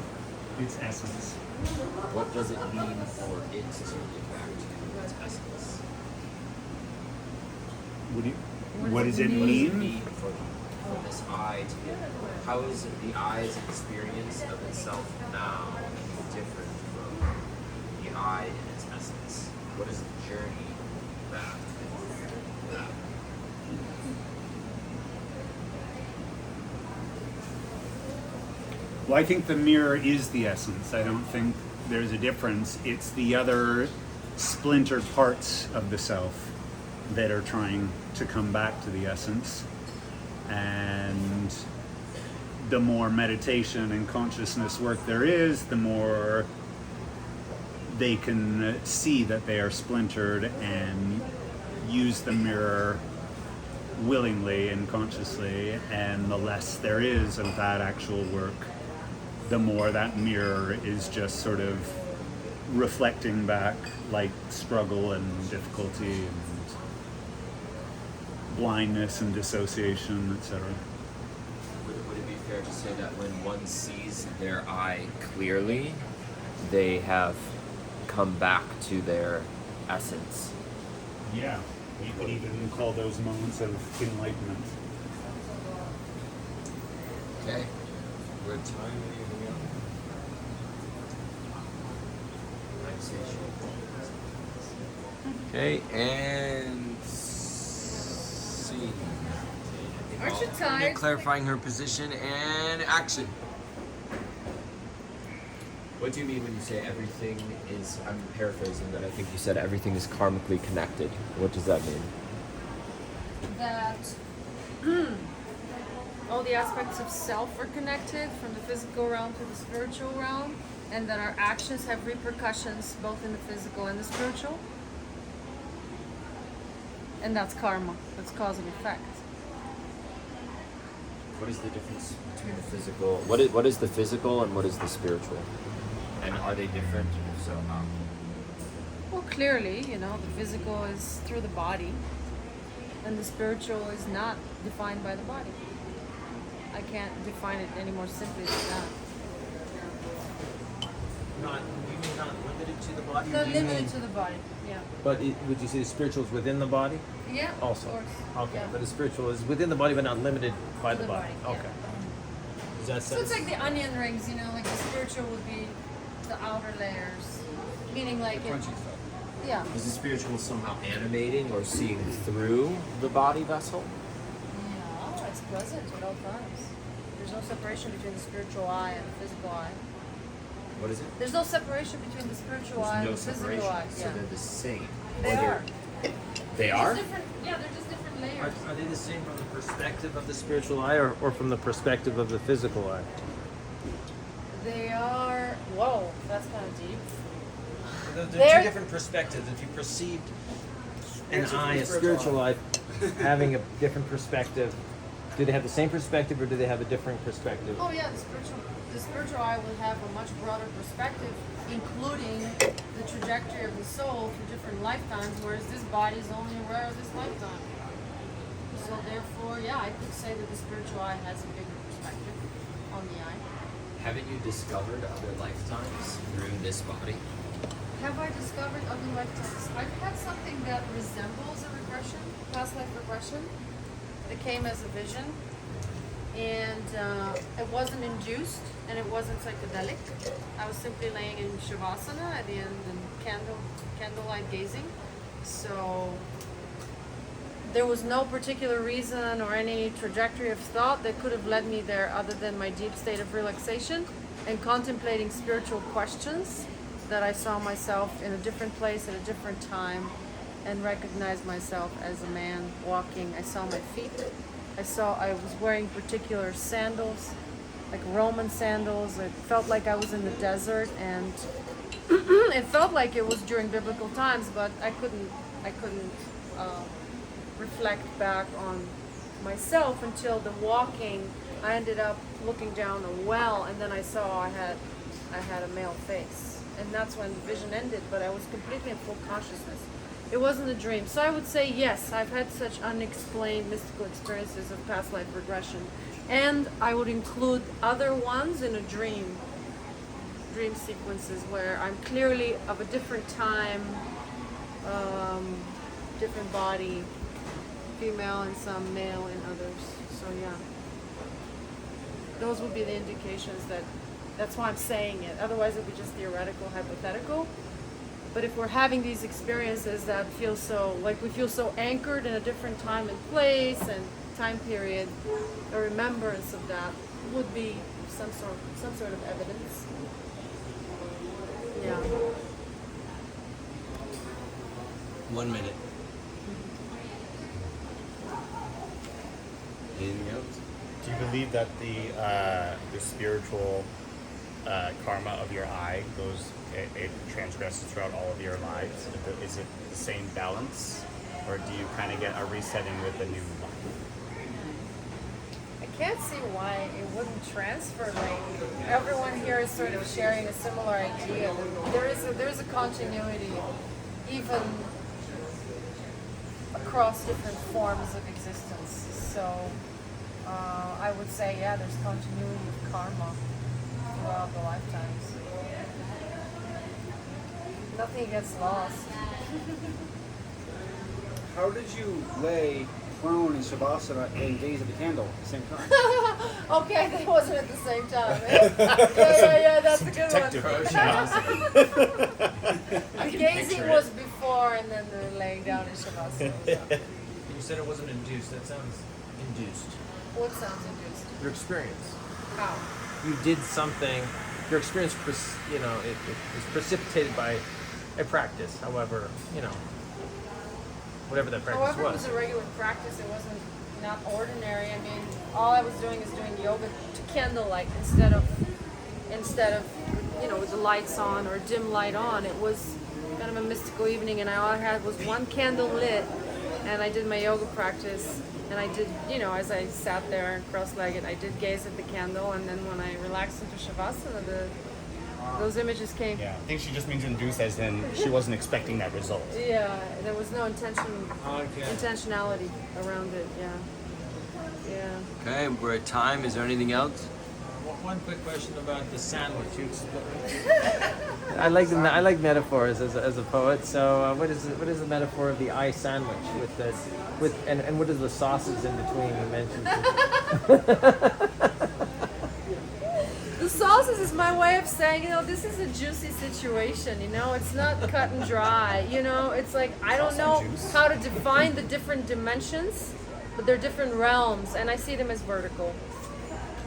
Its essence. What does it mean for it to get back to its essence? What does it What does it mean? mean for this I to get? How is the I's experience of itself now different from the I in its essence? What is the journey back to that? Well, I think the mirror is the essence. I don't think there's a difference. It's the other splintered parts of the self that are trying to come back to the essence. And the more meditation and consciousness work there is, the more they can see that they are splintered and use the mirror willingly and consciously, and the less there is of that actual work, the more that mirror is just sort of reflecting back like struggle and difficulty and blindness and dissociation, etc. Would it be fair to say that when one sees their eye clearly, they have come back to their essence? Yeah, you could even call those moments of enlightenment. Okay. We're time. Okay, and see. Aren't you Nick tired? Clarifying her position and action. What do you mean when you say everything is? I'm paraphrasing, but I think You said everything is karmically connected. What does that mean? That all the aspects of self are connected from the physical realm to the spiritual realm, and that our actions have repercussions both in the physical and the spiritual. And that's karma. That's cause and effect. what is the difference between the physical? What is the physical and what is the spiritual? And are they different? If so, how? Well, clearly, the physical is through the body, and the spiritual is not defined by the body. I can't define it any more simply than that. Not, you mean not limited to the body? or Not do you limited mean- to the body, yeah. But would you say the spiritual is within the body? Yeah, Also. of course. Okay, Yeah. but the spiritual is within the body but not limited by To the body. yeah. Okay. Does that So sense? it's like the onion rings, like the spiritual would be the outer layers. Meaning like it, yeah. Is the spiritual somehow animating or seeing through the body vessel? Yeah, it's present at all times. There's no separation between the spiritual eye and the physical eye. What is it? There's no separation between the spiritual eye There's and no the physical separation, eye. so Yeah. they're the same. They Or are. They are? It's different, yeah, they're just different layers. Are they the same from the perspective of the spiritual eye or from the perspective of the physical eye? They are. Whoa, that's kind of deep. They're They're- two different perspectives. If you perceived an Spiritual eye, and a spiritual spiritual eye, having a different perspective, do they have the same perspective or do they have a different perspective? Oh yeah, the spiritual eye will have a much broader perspective, including the trajectory of the soul through different lifetimes, whereas this body is only aware of this lifetime. So therefore, yeah, I could say that the spiritual eye has a bigger perspective on the eye. Haven't you discovered other lifetimes through this body? Have I discovered other lifetimes? I've had something that resembles a regression, past life regression. It came as a vision, and it wasn't induced, and it wasn't psychedelic. I was simply laying in shavasana at the end and candlelight gazing. So there was no particular reason or any trajectory of thought that could have led me there other than my deep state of relaxation and contemplating spiritual questions that I saw myself in a different place at a different time and recognized myself as a man walking. I saw my feet. I was wearing particular sandals, like Roman sandals. It felt like I was in the desert, and it felt like it was during biblical times, but I couldn't reflect back on myself until the walking. I ended up looking down a well, and then I saw I had a male face, and that's when the vision ended. But I was completely in full consciousness. It wasn't a dream. So I would say yes, I've had such unexplained mystical experiences of past life regression, and I would include other ones in a dream sequences where I'm clearly of a different time, different body, female in some, male in others. So yeah, those would be the indications that's why I'm saying it. Otherwise it would be just theoretical, hypothetical. But if we're having these experiences that feel so, like we feel so anchored in a different time and place and time period, a remembrance of that would be some sort of evidence. Yeah. 1 minute. Anything else? Do you believe that the spiritual karma of your eye it transgresses throughout all of your lives? Is it the same balance? or do you kind of get a resetting with a new life? I can't see why it wouldn't transfer. Like everyone here is sort of sharing a similar idea. There's a continuity, even across different forms of existence. So I would say, yeah, there's continuity of karma throughout the lifetimes. Nothing gets lost. How did you lay prone in Shavasana and gaze at the candle at the same time? Okay, that wasn't at the same time. Yeah, that's a good one. The gazing was before, and then the laying down in Shavasana. You said it wasn't induced. That sounds induced. What sounds induced? Your experience. How? You did something. Your experience, it was precipitated by a practice. However, whatever that practice However, it was. was a regular practice. It wasn't not ordinary. I mean, all I was doing is doing yoga to candlelight instead of with the lights on or dim light on. It was kind of a mystical evening, and all I had was one candle lit, and I did my yoga practice. And I did, as I sat there cross-legged, I did gaze at the candle, and then when I relaxed into Shavasana, those images came. Yeah, I think she just means induced as in she wasn't expecting that result. Yeah, there was no intentionality around it. Yeah. Okay, we're at time. Is there anything else? One quick question about the sandwich. I like metaphors as a poet. So what is the metaphor of the eye sandwich and what is the sauces in between you mentioned? The sauces is my way of saying, this is a juicy situation. It's not cut and dry. It's like I don't know how to define the different dimensions, but they're different realms, and I see them as vertical.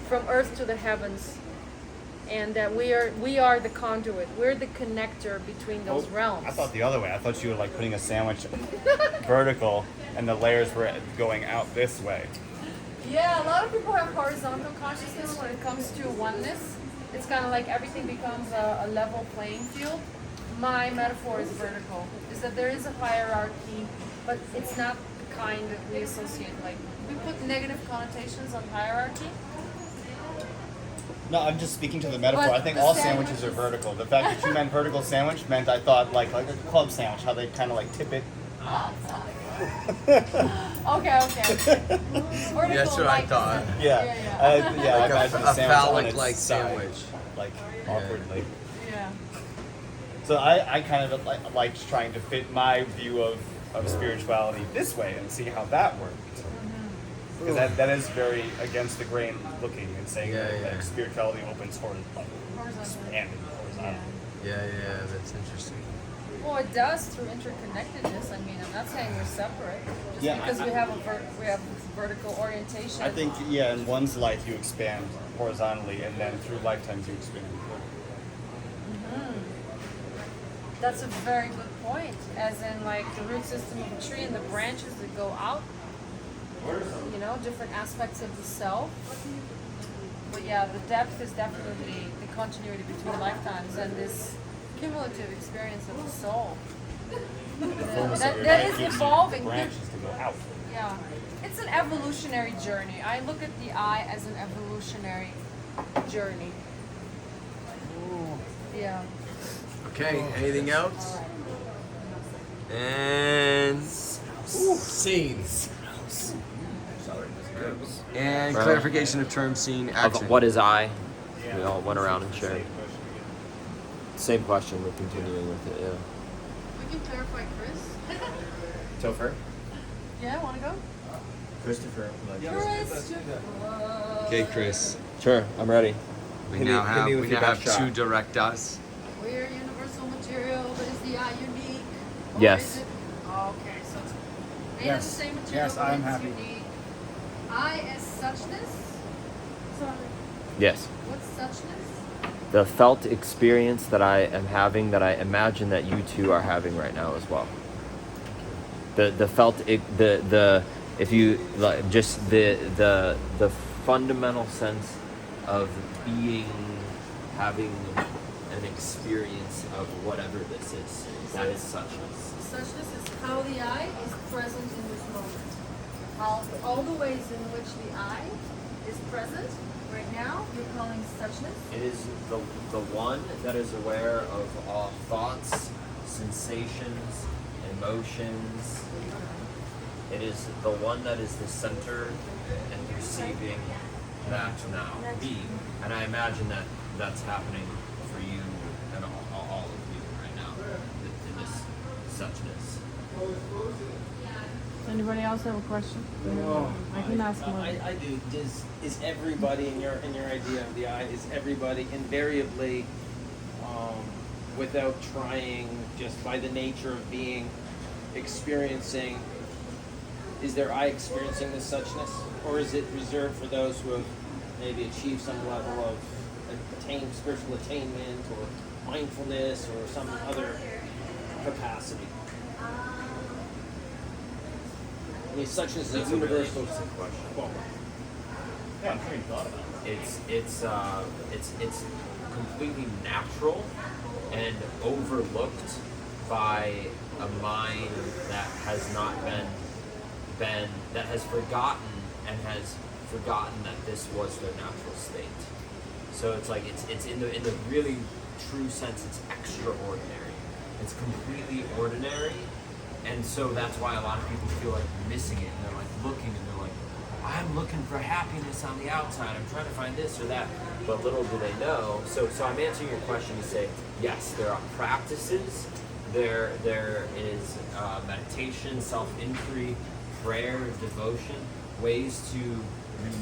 From earth to the heavens, and that we are the conduit. We're the connector between those realms. I thought the other way. I thought you were like putting a sandwich vertical, and the layers were going out this way. Yeah, a lot of people have horizontal consciousness when it comes to oneness. It's kind of like everything becomes a level playing field. My metaphor is vertical. Is that there is a hierarchy, but it's not the kind that we associate. Like we put negative connotations on hierarchy. No, I'm just speaking to the metaphor. But I think the all sandwiches- sandwiches are vertical. The fact that you meant vertical sandwich meant I thought like a club sandwich, how they kind of like tip it. Okay. Vertical That's what I like thought. Yeah, Yeah. I Like imagine a the sandwich on phallic-like its side, sandwich. like awkwardly. Yeah. So I kind of liked trying to fit my view of spirituality this way and see how that worked. Because that is very against the grain looking and saying that like, spirituality opens horizontally. Yeah, that's interesting. Well, it does through interconnectedness. I mean, I'm not saying we're separate. Just Yeah, because we have vertical orientation. I think in one's life you expand horizontally, and then through lifetimes you expand. That's a very good point. As in, like the root system of a tree and the branches that go out. Different aspects of the self. But yeah, the depth is definitely the continuity between lifetimes and this cumulative experience of the soul. That is evolving. Branches to go out. Yeah, it's an evolutionary journey. I look at the eye as an evolutionary journey. Yeah. Okay, anything else? And scenes. And Right. clarification of term, scene, action. Of what is I? We all went around and shared. Same question. We're continuing with it. Yeah. We can clarify Chris. Topher? Yeah, want to go? Christopher. Chris. Okay, Chris. Sure. I'm ready. We Hit now me have with your best shot. two direct us. We're universal material, but is the eye unique? Or Yes. Is it? Oh, okay, so it's made of Yes. the same material, Yes, but I'm it's happy. unique. Eye as suchness? Sorry. Yes. What's suchness? The felt experience that I am having, that I imagine that you two are having right now as well. The felt if you like, just the fundamental sense of being, having an experience of whatever this is. That is suchness. Suchness is how the I is present in this moment. All the ways in which the I is present right now, you're calling suchness. It is the one that is aware of all thoughts, sensations, emotions. It is the one that is the center and perceiving that now being. And I imagine that that's happening for you and all of you right now in this suchness. Anybody else have a question? I can ask one. I do. Is everybody in your idea of the I, is everybody invariably, without trying, just by the nature of being, experiencing, is their I experiencing this suchness? Or is it reserved for those who have maybe achieved some level of spiritual attainment or mindfulness or some other capacity? I mean, suchness is a universal question. Well, Yeah, I'm sure you thought about it. It's completely natural and overlooked by a mind that has not been that has forgotten that this was their natural state. So it's like it's in the really true sense, it's extraordinary. It's completely ordinary. And so that's why a lot of people feel like missing it, and they're like looking, and they're like, I'm looking for happiness on the outside, I'm trying to find this or that. But little do they know. So I'm answering your question to say, yes, there are practices, there is meditation, self-inquiry, prayer, devotion, ways to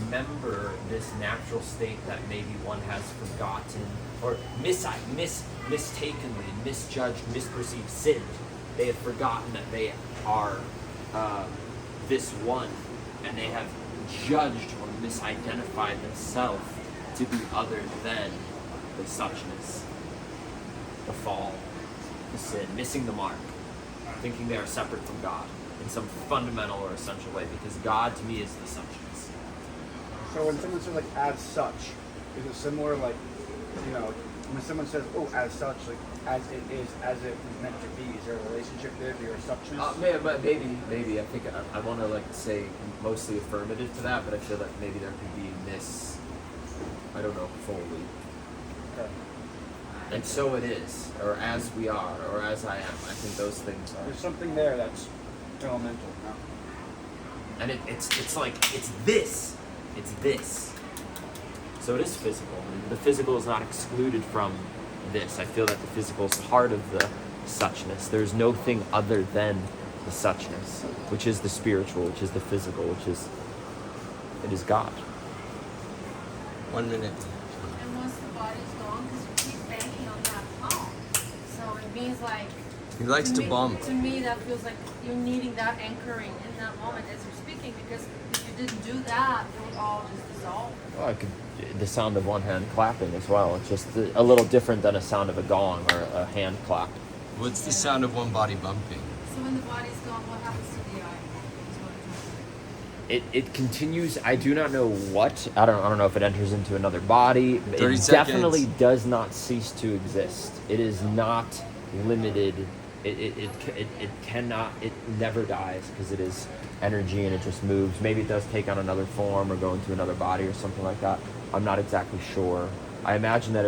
remember this natural state that maybe one has forgotten or mistakenly misjudged, misperceived, sinned. They have forgotten that they are this one, and they have judged or misidentified themselves to be other than the suchness, the fall, the sin, missing the mark, thinking they are separate from God in some fundamental or essential way, because God to me is the suchness. So when someone says like as such, is it similar like, you know, when someone says, oh, as such, like as it is, as it was meant to be, is there a relationship there to your suchness? Maybe. I think I want to like say mostly affirmative to that, but I feel that maybe there could be I don't know, fully. Okay. And so it is, or as we are, or as I am. I think those things are. There's something there that's elemental. No? And it's like, it's this. So it is physical. The physical is not excluded from this. I feel that the physical is part of the suchness. There's no thing other than the suchness, which is the spiritual, which is the physical, it is God. 1 minute. And once the body's gone, because you keep banging on that palm, so it means like. He likes to bump. To me, that feels like you're needing that anchoring in that moment as you're speaking, because if you didn't do that, it would all just dissolve. Oh, the sound of one hand clapping as well. It's just a little different than a sound of a gong or a hand clap. What's the sound of one body bumping? So when the body's gone, what happens to the eye? It continues. I do not know what. I don't know if it enters into another body. 30 It definitely does not cease to exist. It is not limited. It cannot. It never dies because it is energy and it just moves. Maybe it does take on another form or go into another body or something like that. I'm not exactly sure. I imagine that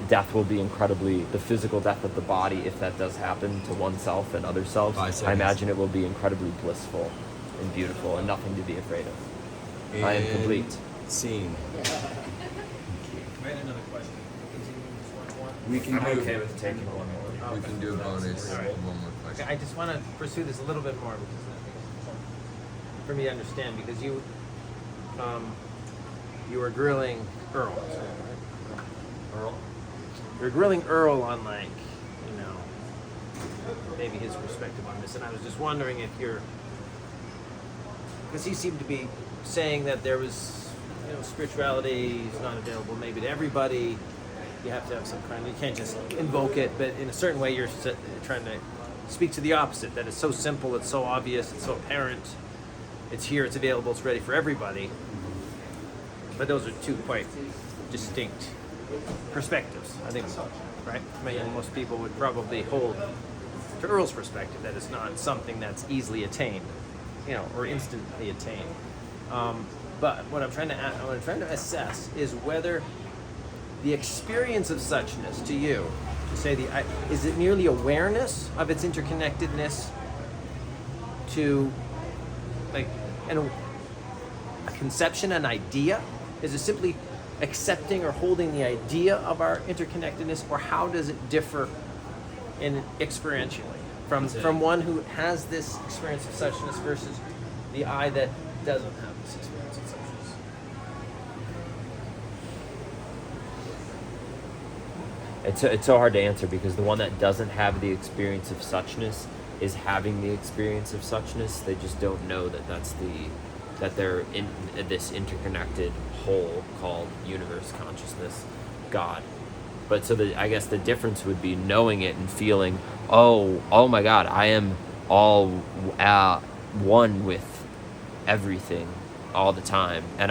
death will be incredibly, the physical death of the body, if that does happen to oneself and other selves. 5 seconds. I imagine it will be incredibly blissful and beautiful and nothing to be afraid of. I am complete. Scene. I had another question. Continuing just one. We can I'm do. okay with taking one more. We can do a bonus. All right. One more question. Okay, I just want to pursue this a little bit more because I think it's important for me to understand, because you were grilling Earl. Earl? You were grilling Earl on maybe his perspective on this, and I was just wondering if because he seemed to be saying that there was, spirituality is not available maybe to everybody. You have to have some kind. You can't just invoke it, but in a certain way, you're trying to speak to the opposite. That it's so simple, it's so obvious, it's so apparent. It's here, it's available, it's ready for everybody. But those are two quite distinct perspectives, I think, right? I mean, most people would probably hold to Earl's perspective that it's not something that's easily attained, or instantly attained. But what I'm trying to assess is whether the experience of suchness to you, to say is it merely awareness of its interconnectedness to like a conception, an idea? Is it simply accepting or holding the idea of our interconnectedness, or how does it differ experientially from one who has this experience of suchness versus the I that doesn't have this experience of suchness? It's so hard to answer because the one that doesn't have the experience of suchness is having the experience of suchness. They just don't know that they're in this interconnected whole called universe, consciousness, God. But so I guess the difference would be knowing it and feeling, oh my God, I am all one with everything all the time, and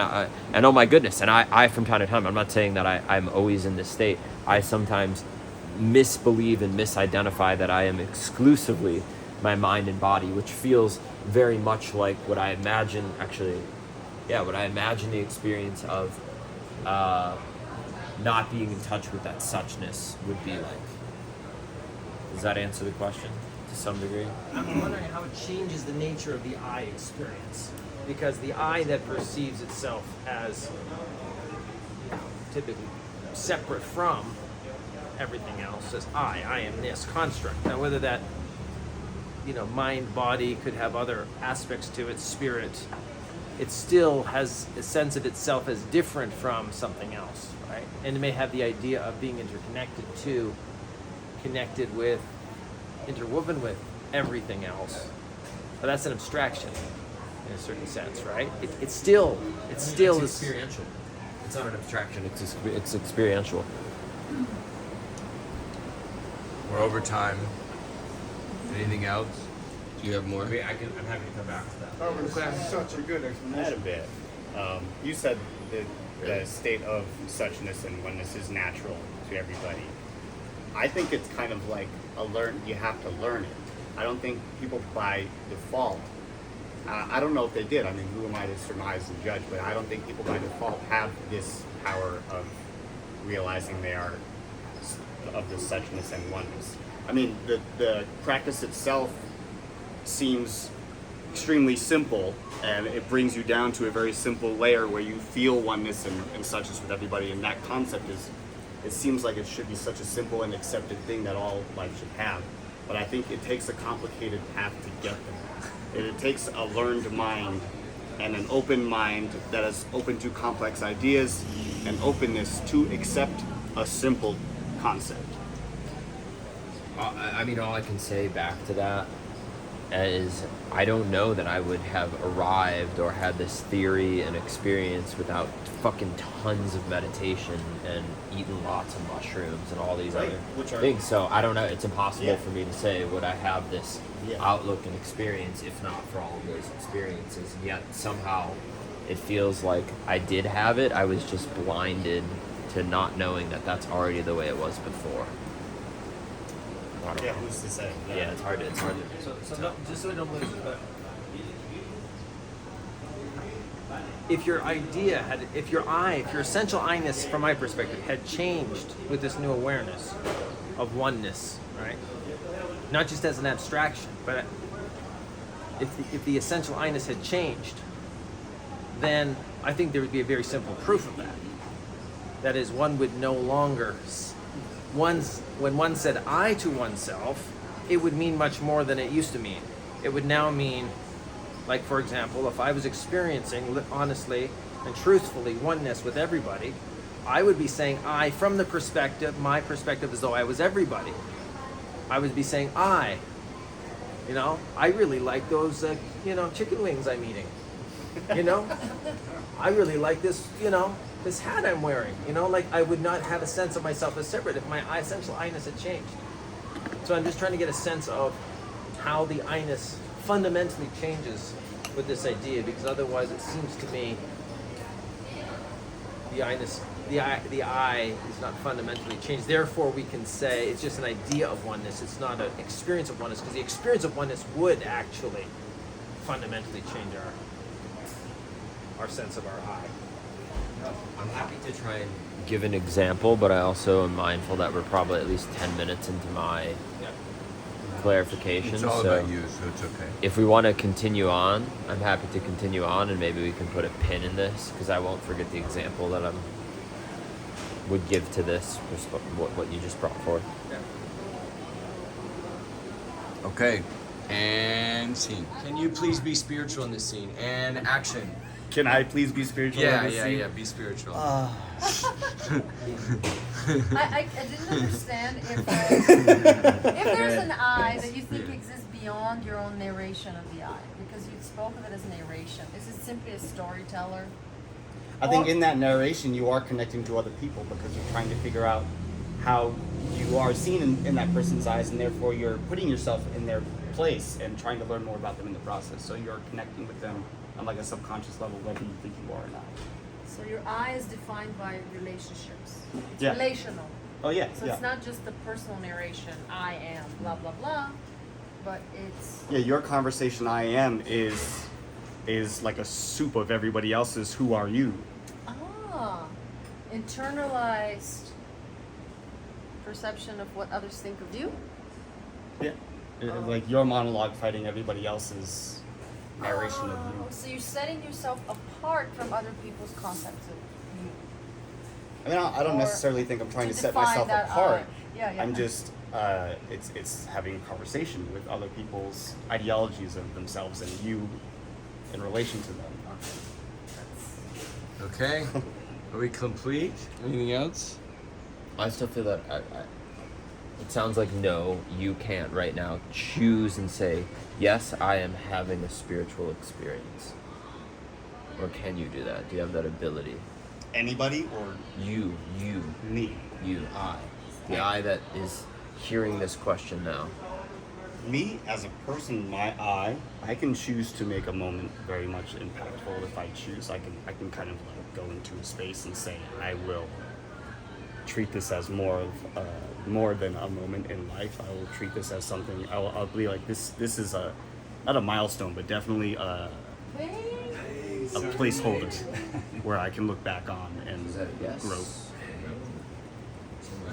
oh my goodness, and I from time to time, I'm not saying that I'm always in this state. I sometimes misbelieve and misidentify that I am exclusively my mind and body, which feels very much like what I imagine the experience of not being in touch with that suchness would be like. Does that answer the question to some degree? I'm wondering how it changes the nature of the I experience, because the I that perceives itself as typically separate from everything else says I am this construct. Now whether that mind, body could have other aspects to it, spirit, it still has a sense of itself as different from something else, right? And it may have the idea of being connected with, interwoven with everything else. But that's an abstraction in a certain sense, right? It's still experiential. It's not an abstraction. It's experiential. We're over time. Anything else? Do you have more? I'm happy to come back to that. That was such a good I explanation. had a bit. You said the state of suchness and oneness is natural to everybody. I think it's kind of like you have to learn it. I don't think people by default, I don't know if they did, I mean, who am I to surmise and judge, but I don't think people by default have this power of realizing they are of the suchness and oneness. I mean, the practice itself seems extremely simple, and it brings you down to a very simple layer where you feel oneness and suchness with everybody, and that concept it seems like it should be such a simple and accepted thing that all life should have. But I think it takes a complicated path to get there. It takes a learned mind and an open mind that is open to complex ideas and openness to accept a simple concept. I mean, all I can say back to that is I don't know that I would have arrived or had this theory and experience without fucking tons of meditation and eating lots of mushrooms and all these other things. So I don't know. It's impossible for me to say would I have this outlook and experience if not for all of those experiences. And yet somehow it feels like I did have it. I was just blinded to not knowing that that's already the way it was before. Yeah, who's to say? Yeah, it's hard to So no, just so I don't lose it, but if your essential I-ness, from my perspective, had changed with this new awareness of oneness, right? Not just as an abstraction, but if the essential I-ness had changed, then I think there would be a very simple proof of that. That is, one would no longer... when one said I to oneself, it would mean much more than it used to mean. It would now mean, like for example, if I was experiencing honestly and truthfully oneness with everybody, I would be saying I from my perspective, as though I was everybody. I would be saying I really like those chicken wings I'm eating. I really like this, this hat I'm wearing, like I would not have a sense of myself as separate if my essential I-ness had changed. So I'm just trying to get a sense of how the I-ness fundamentally changes with this idea, because otherwise it seems to me the I-ness the I is not fundamentally changed. Therefore, we can say it's just an idea of oneness. It's not an experience of oneness, because the experience of oneness would actually fundamentally change our sense of our I. I'm happy to try and give an example, but I also am mindful that we're probably at least 10 minutes into my clarification. It's all so about you, so it's okay. if we want to continue on, I'm happy to continue on, and maybe we can put a pin in this, because I won't forget the example that I would give to this, what you just brought forth. Okay, and scene. Can you please be spiritual in this scene? And action. Can I please be spiritual? in this scene? Be spiritual. I didn't understand if there's an I that you think exists beyond your own narration of the I, because you spoke of it as narration. Is it simply a storyteller? I think in that narration you are connecting to other people because you're trying to figure out how you are seen in that person's eyes, and therefore you're putting yourself in their place and trying to learn more about them in the process. So you're connecting with them on like a subconscious level, whether you think you are or not. So your I is defined by relationships. It's Yeah. relational. Oh yeah, So yeah. it's not just the personal narration, I am, blah, blah, blah, but it's... Yeah, your conversation I am is like a soup of everybody else's who are you. Internalized perception of what others think of you? Yeah. Like your monologue fighting everybody else's narration of you. So you're setting yourself apart from other people's concepts of you. I mean, I don't Or necessarily think I'm trying to set define myself that apart. Yeah, yeah. I'm just, it's having a conversation with other people's ideologies of themselves and you in relation to them. Okay. Are we complete? Anything else? I still feel that it sounds like no, you can't right now choose and say, yes, I am having a spiritual experience. Or can you do that? Do you have that ability? Anybody or You, me? you, I. The I that is hearing this question now. Me as a person, my I can choose to make a moment very much impactful if I choose. I can kind of like go into a space and say I will treat this as more than a moment in life. I will treat this as something. I'll be like this is a not a milestone, but definitely a placeholder where I can look back on and grow.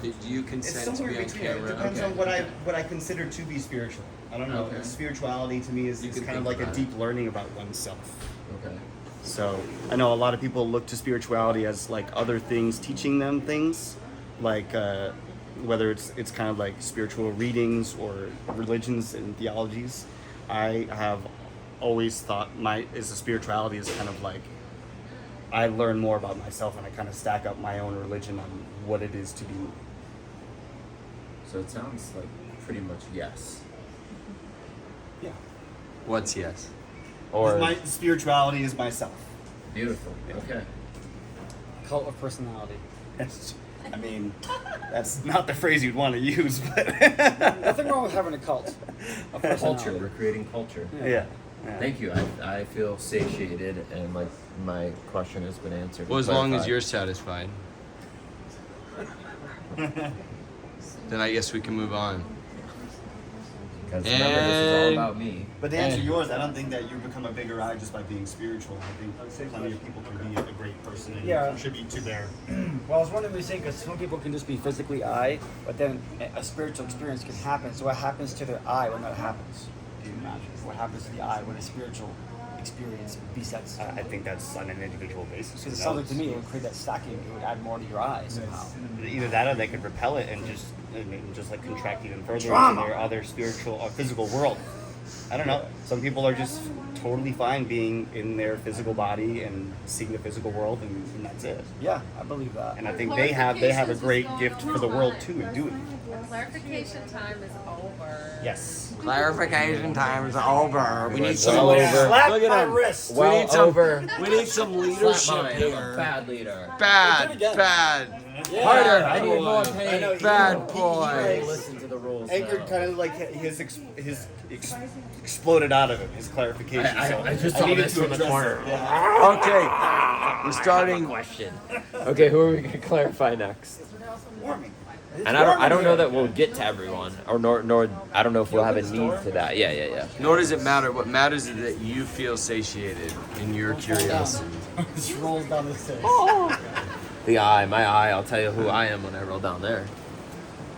Do you It's consent to somewhere be on between. camera? It depends on what I consider to be spiritual. I don't know. Okay. Spirituality to me is You can kind of think like a about deep learning about oneself. Okay. So I know a lot of people look to spirituality as like other things teaching them things, like whether it's kind of like spiritual readings or religions and theologies. I have always thought my spirituality is kind of like I learn more about myself and I kind of stack up my own religion on what it is to be. So it sounds like pretty much yes. Yeah. What's yes? Or My spirituality is myself. beautiful. Okay. Cult of personality. I mean, that's not the phrase you'd want to use, but Nothing wrong with having a cult of personality. Culture. We're creating culture. yeah. Thank you. I feel satiated, and my question has been answered. Well, as long as clarified. you're satisfied. Then I guess we can move on. Because remember, this is all And- about me. But to answer yours, I don't think that you become a bigger I just by being spiritual. I think plenty of people can be a great person and Yeah. contribute to their. Well, I was wondering what you're saying, because some people can just be physically I, but then a spiritual experience can happen. So what happens to their I when that happens? Do you imagine? What happens to the I when a spiritual experience besets? I think that's on an individual basis. Because it sounds like to me it would create that stacking. It would add more to your I somehow. Either that or they could repel it and just like contract even further Drama. into their other spiritual or physical world. I don't know. Some people are just totally fine being in their physical body and seeing the physical world, and that's it. Yeah, I believe that. And I think they have a great gift for the world too in doing it. Clarification time is over. Yes. Clarification time is over. We need Well some. over. Slap Look at my him. wrist. Well we need some. over. We need some Slap leadership mine. I'm a here. bad leader. Do it Bad, again. bad. Harder. I need more pain. know, Bad he boy. Listen to the rules. Anchored kind of like his exploded out of him, his clarification. I just I saw needed this to from the address corner. it. Okay, we're starting. Question. Okay, who are we gonna clarify next? Warming. And I don't know that we'll get to everyone, or nor I don't know if we'll have a need for that. Yeah. Nor does it matter. What matters is that you feel satiated in your curiosity. Just rolls down the stairs. The eye, my eye. I'll tell you who I am when I roll down there.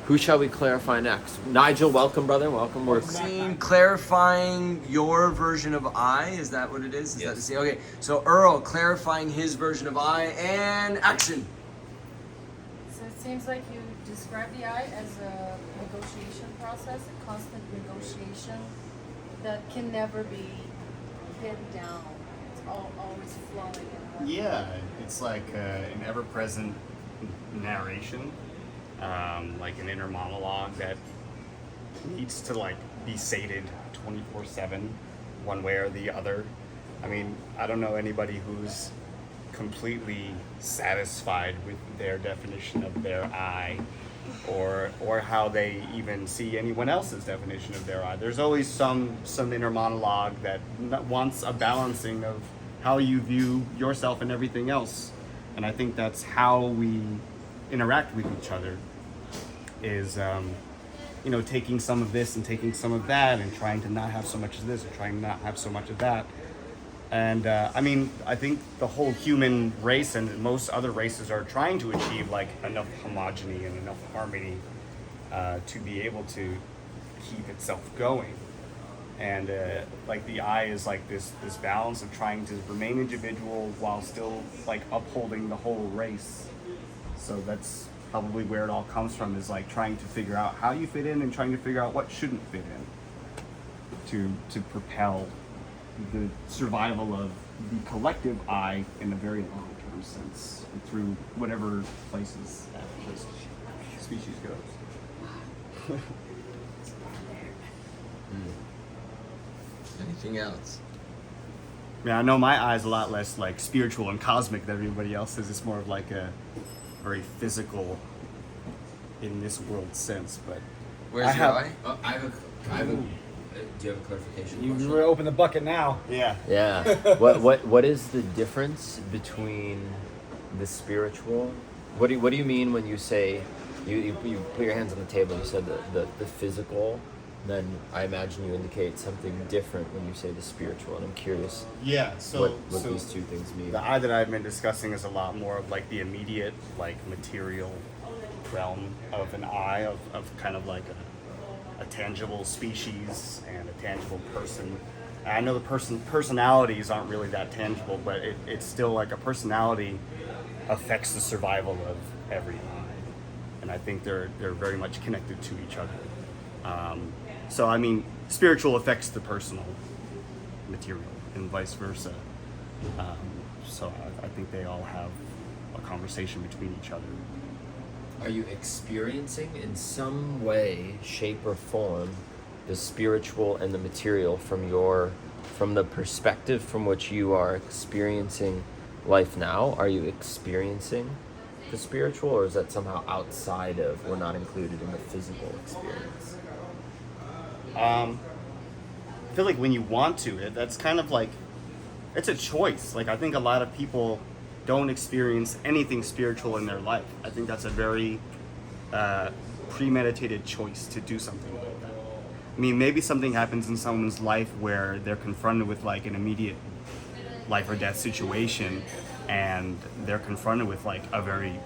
Who shall we clarify next? Nigel, welcome, brother. Welcome. We're Scene clarifying your version of I. Is that what it is? Is that the scene? Okay. So Earl clarifying his version of I, and action. So it seems like you describe the eye as a negotiation process, a constant negotiation that can never be pinned down. It's always flowing in one. Yeah, it's like an ever-present narration, like an inner monologue that needs to like be sated 24/7, one way or the other. I mean, I don't know anybody who's completely satisfied with their definition of their I, or how they even see anyone else's definition of their I. There's always some inner monologue that wants a balancing of how you view yourself and everything else. And I think that's how we interact with each other, is taking some of this and taking some of that, and trying to not have so much of this and trying to not have so much of that. And I think the whole human race and most other races are trying to achieve like enough homogeny and enough harmony to be able to keep itself going. And like the I is like this balance of trying to remain individual while still like upholding the whole race. So that's probably where it all comes from, is like trying to figure out how you fit in and trying to figure out what shouldn't fit in to propel the survival of the collective I in a very long-term sense, through whatever places that this species goes. Anything else? Yeah, I know my eye is a lot less like spiritual and cosmic than everybody else's. It's more of like a very physical, in this world sense. But Where's your eye? I have a. Do you have a clarification? You question? really open the bucket now. yeah, Yeah. What is the difference between the spiritual? What do you mean when you say you put your hands on the table? You said the physical. Then I imagine you indicate something different when you say the spiritual, and I'm curious yeah. what these two things mean. The I that I've been discussing is a lot more of like the immediate, like material realm of an I, of kind of like a tangible species and a tangible person. And I know the personalities aren't really that tangible, but it's still like a personality affects the survival of every I. And I think they're very much connected to each other. So I mean, spiritual affects the personal material and vice versa. So I think they all have a conversation between each other. Are you experiencing in some way, shape, or form the spiritual and the material from the perspective from which you are experiencing life now? Are you experiencing the spiritual, or is that somehow outside of, or not included in the physical experience? I feel like when you want to, that's kind of like, it's a choice. Like I think a lot of people don't experience anything spiritual in their life. I think that's a very premeditated choice to do something like that. I mean, maybe something happens in someone's life where they're confronted with like an immediate life or death situation, and they're confronted with like a very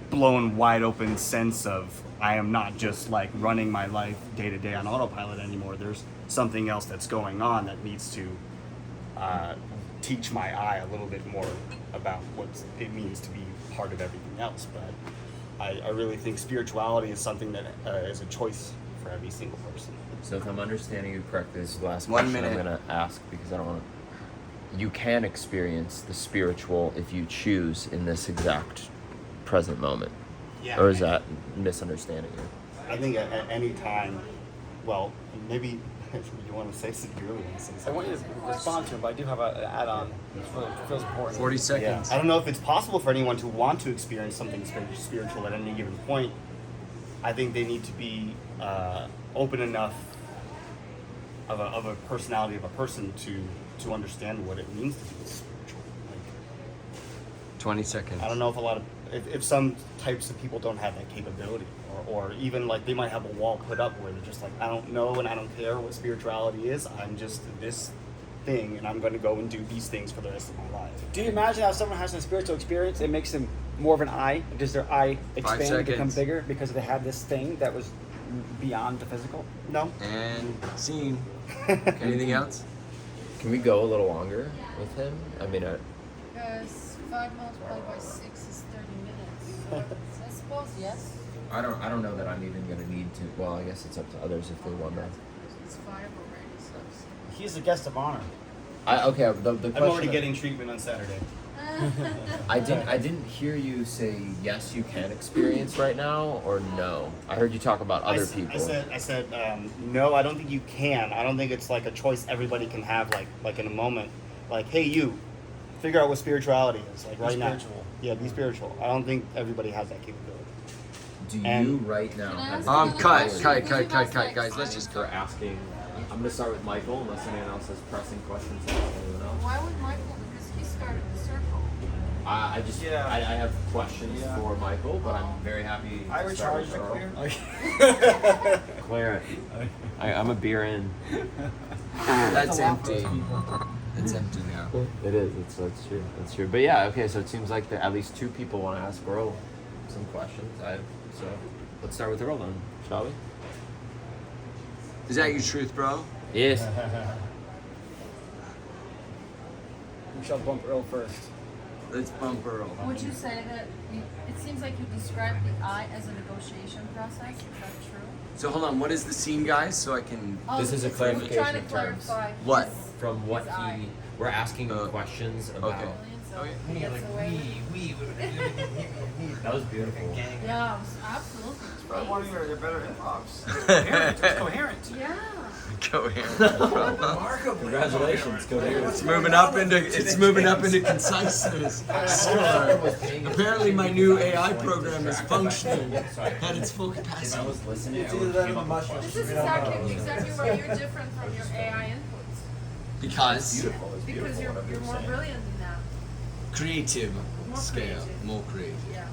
blown wide open sense of, I am not just like running my life day to day on autopilot anymore. There's something else that's going on that needs to teach my eye a little bit more about what it means to be part of everything else. But I really think spirituality is something that is a choice for every single person. So if I'm understanding you correctly, this is the last 1 question minute. I'm going to ask, because I don't want to... You can experience the spiritual if you choose in this exact present moment. Yeah. Or is that misunderstanding you? I think at any time, well, maybe You want to say something? You really want to say I something? want you to respond to him, but I do have an add-on. It feels important. 40 Yeah. seconds. I don't know if it's possible for anyone to want to experience something spiritual at any given point. I think they need to be open enough of a personality of a person to understand what it means to be spiritual. Like, 20 seconds. I don't know if a lot of if some types of people don't have that capability, or even like they might have a wall put up where they're just like, I don't know and I don't care what spirituality is. I'm just this thing, and I'm going to go and do these things for the rest of my life. Do you imagine how someone has a spiritual experience? It makes them more of an eye. Does their eye expand and become seconds. bigger because they had this thing that was beyond the physical? No. And scene. Anything else? Can we go a little longer with him? I mean, Because 5 multiplied by 6 is 30 minutes. So I suppose yes. I don't know that I'm even gonna need to. Well, I guess it's up to others if they want to. It's 5 already. So. He's the guest of honor. Okay. The question. I'm already getting treatment on Saturday. I didn't hear you say yes, you can experience right now, or no. I heard you talk about other people. I said no. I don't think you can. I don't think it's like a choice everybody can have. Like in a moment, like, hey, you, figure out what spirituality is. Like right now. Spiritual. Yeah, be spiritual. I don't think everybody has that capability. Do you And- right now Can I have ask the another cut, question? cut, Would cut, you cut, guys cut, like guys. Let's to- just for asking? I'm gonna start with Michael, unless anyone else has pressing questions to ask anyone else. Why would Michael? Because he started the circle. I just Yeah. I have questions Yeah. for Michael, but I'm very happy. I to start recharge with the Earl. clear. Claire, I'm a beer in. That's empty. It's empty now. It is. That's true. That's true. But yeah, okay. So it seems like there, at least 2 people want to ask Earl some questions. So let's start with Earl then, shall we? Is that your truth, bro? Yes. We shall bump Earl first. Let's bump Earl. Would you say that it seems like you described the eye as a negotiation process? Is that true? So hold on, what is the scene, guys? So I can. This is a we're clarification trying to of terms. clarify What? his- From what his eye. we're asking him questions about. okay. So he gets away. That was beautiful. Yeah, absolutely. Probably one of your better improvs. It's coherent. Yeah. Coherent. Congratulations, Coherence. It's moving up into conciseness. Apparently, my new AI program is functioning at its full capacity. listening. This is exactly where you're different from your AI inputs. Because Because you're more brilliant than that. creative More scale, creative. more creative. Yeah.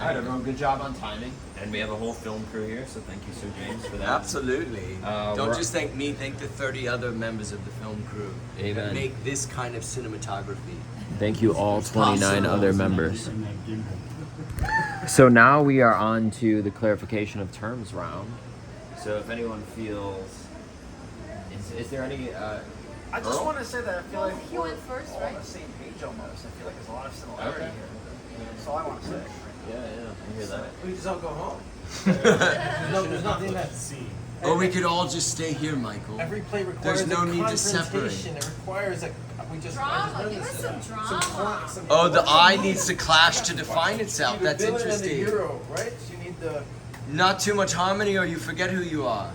All right, everyone. Good job on timing, and we have a whole film crew here, so thank you, Sir James, for that. Absolutely. Don't we're- just thank me, thank the 30 other members of the film crew that Amen. make this kind of cinematography. Thank you, all 29 possible. other members. So now we are on to the clarification of terms round. So if anyone feels, is there any? I just Earl? want to say that I feel Well, like he went first, all right? on the same page almost. I feel like there's a lot of similarity Okay. here. That's all I want to say. Yeah, I hear that. We just all go home. No, there's nothing that's. Or we could all just stay here, Michael. Every play requires There's no a need to separate. confrontation. It requires a. We just. Drama. Give us some drama. Oh, the eye needs to clash to define itself. That's The villain and the interesting. hero, right? You need the. Not too much harmony, or you forget who you are.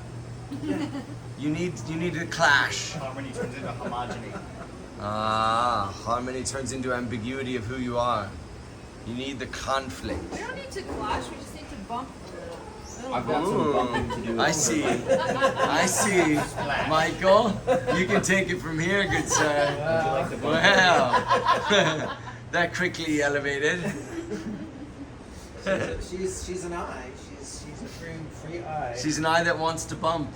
You need to clash. Harmony turns into homogeny. Ah, harmony turns into ambiguity of who you are. You need the conflict. We don't need to clash. We just need to bump a little. I've got some bumping to do. I see. I see. Michael, you can take it from here, good sir. Wow. That quickly elevated. She's an eye. She's a free eye. She's an eye that wants to bump.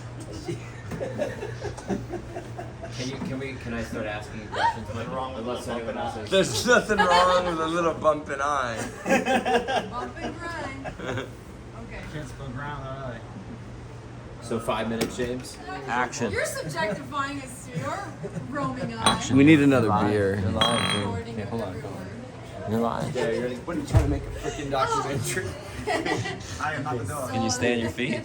Can I start asking you questions, Michael? Unless anyone else has. There's nothing wrong with a little bump in eye. Bump and grind. Okay. Can't spell ground, all right. So 5 minutes, James. Action. You're subjectifying us to your roaming eye. We need another beer. Recording every word. You're lying. Yeah, you're like, what are you trying to make a freaking documentary? I am not the dog. Can you stay on your feet?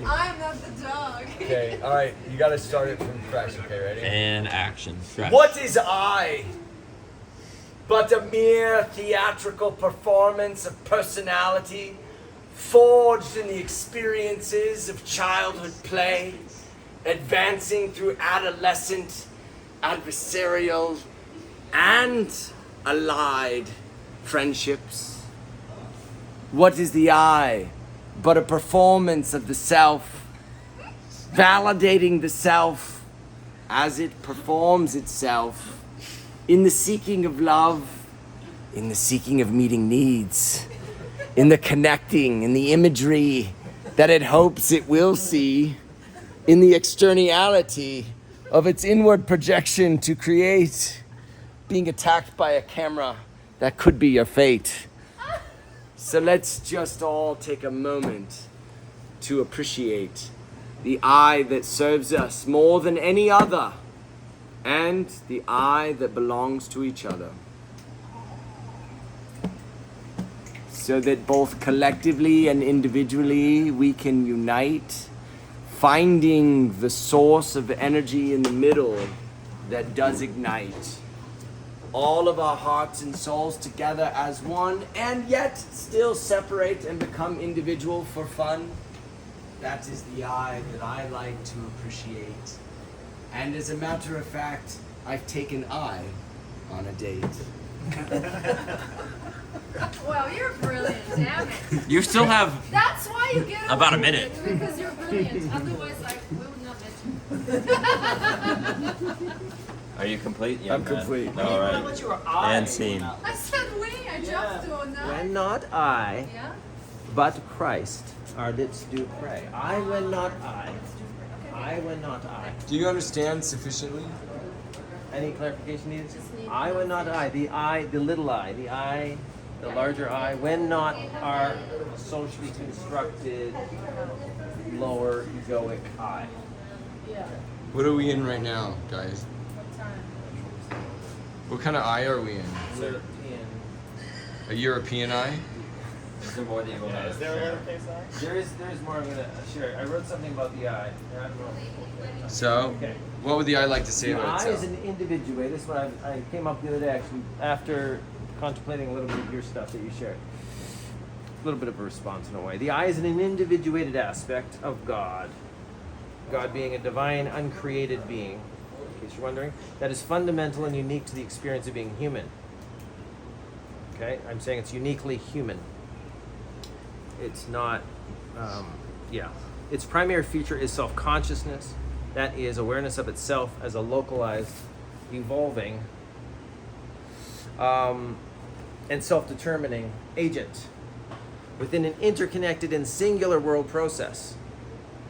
I am not the dog. Okay, all right, you gotta start it from fresh. Okay, ready? And action. What is I? But a mere theatrical performance of personality, forged in the experiences of childhood play, advancing through adolescent, adversarial, and allied friendships. What is the I but a performance of the self, validating the self as it performs itself in the seeking of love, in the seeking of meeting needs, in the connecting, in the imagery that it hopes it will see, in the externality of its inward projection to create, being attacked by a camera that could be your fate. So let's just all take a moment to appreciate the I that serves us more than any other, and the I that belongs to each other. So that both collectively and individually we can unite, finding the source of energy in the middle that does ignite all of our hearts and souls together as one, and yet still separate and become individual for fun. That is the I that I like to appreciate. And as a matter of fact, I've taken I on a date. Well, you're brilliant, damn it. You still have That's why you get about a away with minute. it, because you're brilliant. Otherwise, we would not let you. Are you complete? I'm complete. All right. And scene. I said we. I jumped to a nine. When not I, Yeah. but Christ, our lips do pray. I when not I. I when not I. Do you understand sufficiently? Any clarification needed? I when not I. The little I. The I, the larger I. When not our socially constructed, lower egoic I. Yeah. What are we in right now, guys? What kind of eye are we in? European. A European eye? Is there more that you want to Is there a lowercase I? There is more I'm gonna share. I wrote something about the I. I don't know. So, Okay. what would the eye like to say The about I itself? is an individuate. This is what I came up the other day actually after contemplating a little bit of your stuff that you shared. A little bit of a response in a way. The I is an individuated aspect of God. God being a divine, uncreated being, in case you're wondering, that is fundamental and unique to the experience of being human. Okay? I'm saying it's uniquely human. It's not, Its primary feature is self-consciousness. That is awareness of itself as a localized, evolving, and self-determining agent within an interconnected and singular world process.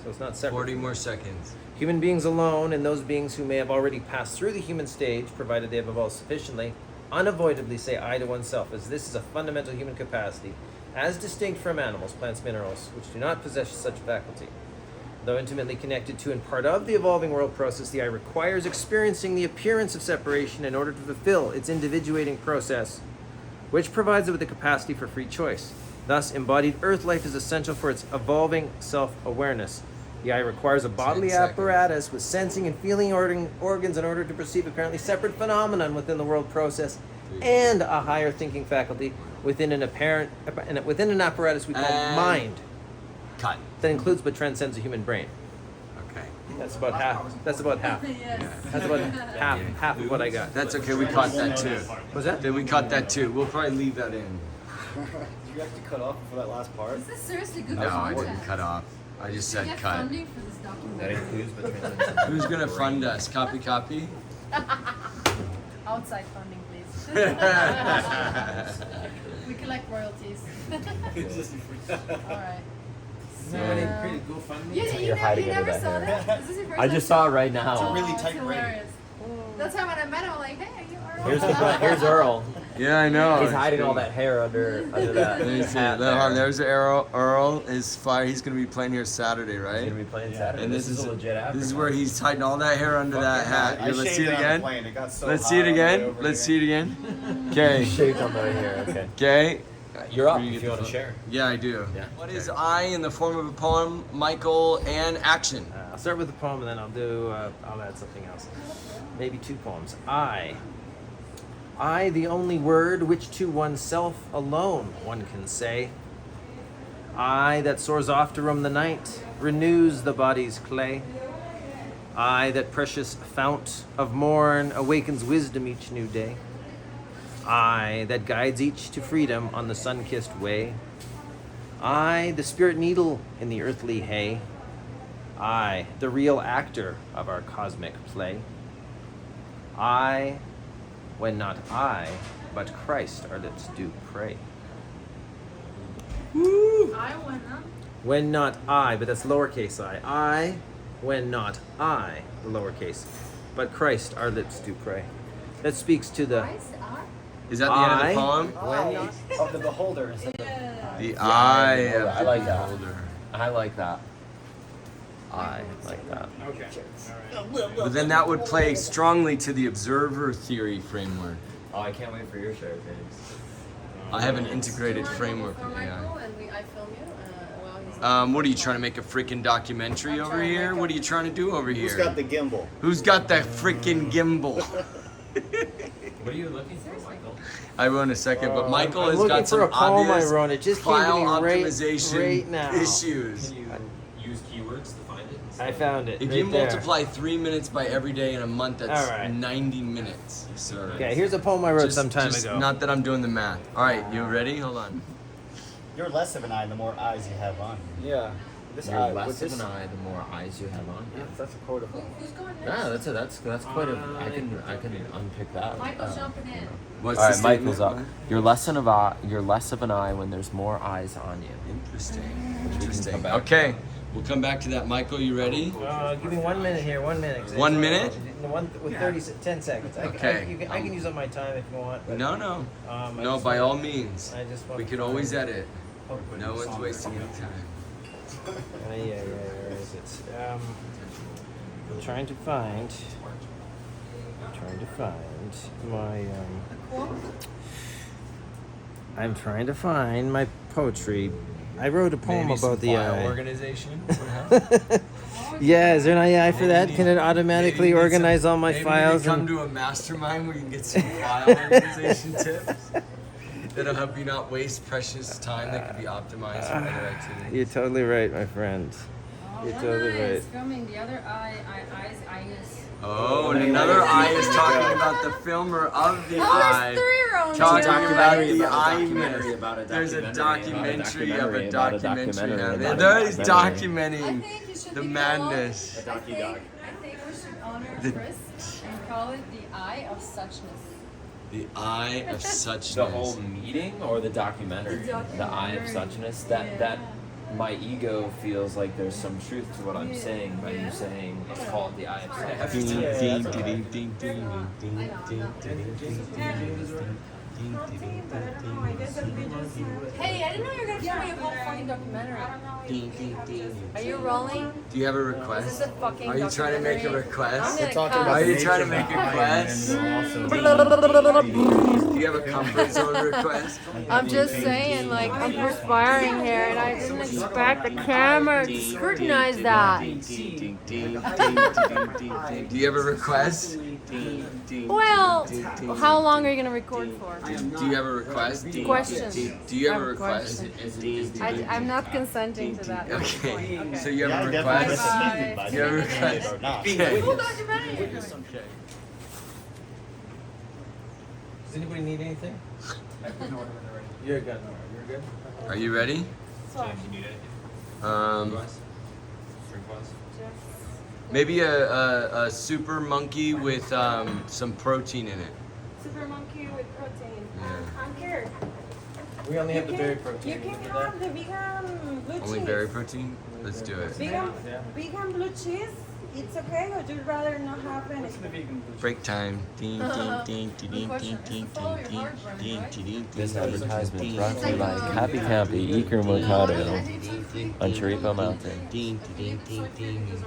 So it's not separate. 40 more seconds. Human beings alone, and those beings who may have already passed through the human stage, provided they have evolved sufficiently, unavoidably say I to oneself, as this is a fundamental human capacity, as distinct from animals, plants, minerals, which do not possess such faculty. Though intimately connected to and part of the evolving world process, the I requires experiencing the appearance of separation in order to fulfill its individuating process, which provides it with the capacity for free choice. Thus, embodied earth life is essential for its evolving self-awareness. The I requires a bodily 10 seconds. apparatus with sensing and feeling organs in order to perceive apparently separate phenomenon within the world process, and a higher thinking faculty within an apparatus we call And- mind, Cut. that includes but transcends the human brain. Okay. That's about half. That's about half. Yes. That's about half of what I got. That's okay, we cut that too. Was that? Then we cut that too. We'll probably leave that in. Did you have to cut off for that last part? Is this seriously good No, I content? didn't cut off. I just Can we said get cut. funding for this document? That includes but transcends. Who's gonna fund us? Copy? Outside funding, please. We collect royalties. All right. Somebody created GoFundMe? You never saw that? Is this your first I time? just saw it right now. Oh, really it's tight rating. hilarious. That's how when I met him, I'm like, hey, you are. Here's Earl. Yeah, I know. He's hiding all that hair under that hat there. There's Earl is fire. He's gonna be playing here Saturday, He's right? gonna be playing Saturday. And this is a legit after. This is where he's hiding all that hair under that hat. I Here, let's shaved see it on the again. plane. It got so Let's hot see it on the way again. over Let's here. see it again. Okay. Shaved on the hair. Okay. Okay. You're up You if get you the want to phone. share. Yeah, I do. Yeah. What is I in the form of a poem, Michael, and action? I'll start with the poem and then I'll add something else. Maybe two poems. I, the only word which to oneself alone one can say. I that soars oft to roam the night, renews the body's clay. I, that precious fount of morn, awakens wisdom each new day. I, that guides each to freedom on the sun-kissed way. I, the spirit needle in the earthly hay. I, the real actor of our cosmic play. I, when not I, but Christ our lips do pray. I went up. When not I, but that's lowercase I. I, when not I, the lowercase, but Christ our lips do pray. That speaks to the Is that the end of I, the poem? when not Of the beholder instead of The eye I know of that. I the like that. beholder. I like that. I like that. Okay. All right. But then that would play strongly to the observer theory framework. Oh, I can't wait for your share, James. I have an integrated Do you wanna framework go with for AI. Michael and I film you while he's What are you trying to make a freaking documentary I'm over trying to here? make What are you trying to do over here? Who's got the gimbal? Who's got that freaking gimbal? What are you looking for, Michael? I will in a second, but Michael I'm has looking got for some a poem I obvious wrote. It just came file to me optimization right now. issues. Can you use keywords to find it? I found it. If right you there. multiply 3 minutes by every day in a month, that's All right. 90 minutes, sir. Okay, here's a poem I wrote Just- some time just ago. Not that I'm doing the math. All right, you ready? Hold on. You're less of an eye the more eyes you have on you. yeah. This You're eye, less with of this, an eye, the more eyes you have on you. That's a quote of Who's going next? Yeah, that's quite a. I can unpick that. Michael's jumping in. What's All the right, statement? Michael's up. You're less of an eye when there's more eyes on you. Interesting. come Interesting. back. Okay, we'll come back to that. Michael, you ready? Give me 1 minute here. 1 minute. 1 minute? No, one with 10 seconds. Okay. I can use up my time if you want. But, No, no. I No, just by want- all means. I just want We to can find- always edit. Oh, No one's wasting any time. yeah, where is it? I'm trying to find my I'm trying to find my poetry. I wrote a poem Maybe some about the file eye. organization. Yeah, is there an AI for that? Can it automatically Maybe organize all my maybe files? we come and- to a mastermind where you can get some file organization tips that'll help you not waste precious time that could be optimized for other activities. You're totally right, my friend. You're One totally eye right. is filming, the other eye's eyes. Oh, and another eye is talking about the filmer of the Oh, eye. there's 3 around Talking here. about Documentary the about a eye documentary myth. about a There's a documentary of a about a documentary. documentary Now, about a there is documentary. I documenting think you should the leave it madness. alone. I think we should honor The- Chris and call it the eye of suchness. The eye of suchness. The whole meeting or the documentary? The eye of suchness. That my ego feels like there's some truth to what I'm saying by you saying it's called the eye of suchness. Hey, I didn't know you were gonna film me a whole fucking documentary. Are you rolling? Do you have a Is request? this a fucking Are you trying to make a documentary? request? I'm gonna Are cut. you trying to make a request? Do you have a comfort zone request? I'm just saying, like, I'm perspiring here, and I didn't expect the camera to scrutinize that. Do you have a request? Well, how long are you gonna record for? Do you have a request? Question. Do you have a I have a request? I'm not consenting to that. at this Okay. point. So you have a Yeah, request? Bye-bye. You have a request? Or not. Okay. Cool documentary. Okay. Does anybody need anything? You're good. You're good. Are you ready? Maybe a super monkey with some protein in it. Super monkey with protein. Yeah. I'm here. We only have the berry protein. You can have the vegan blue Only cheese. berry protein? Let's do it. Vegan blue cheese. It's okay, or you'd rather not have anything? Break time. Ding, ding, ding, ding, ding, ding, ding, ding, ding, ding. This advertisement brought to you by Happy Campy Iker Mercado on Charipo Mountain. Ding, ding, ding, ding, ding,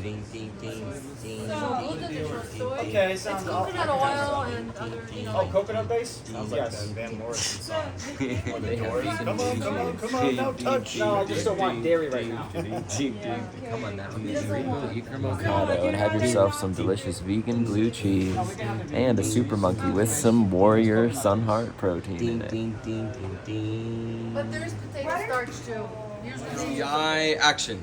ding, ding, ding, Okay, sounds It's all. coconut oil and other, Oh, coconut base? Sounds like Yes. that Van Morrison song. They have vegan Come on, come on, come on, now touch. No, I just don't want dairy right now. Come on now. Charipo Iker Mercado and have yourself some delicious vegan blue cheese and a super monkey with some warrior sunheart protein in it. But there's potato starch too. Usually The eye action.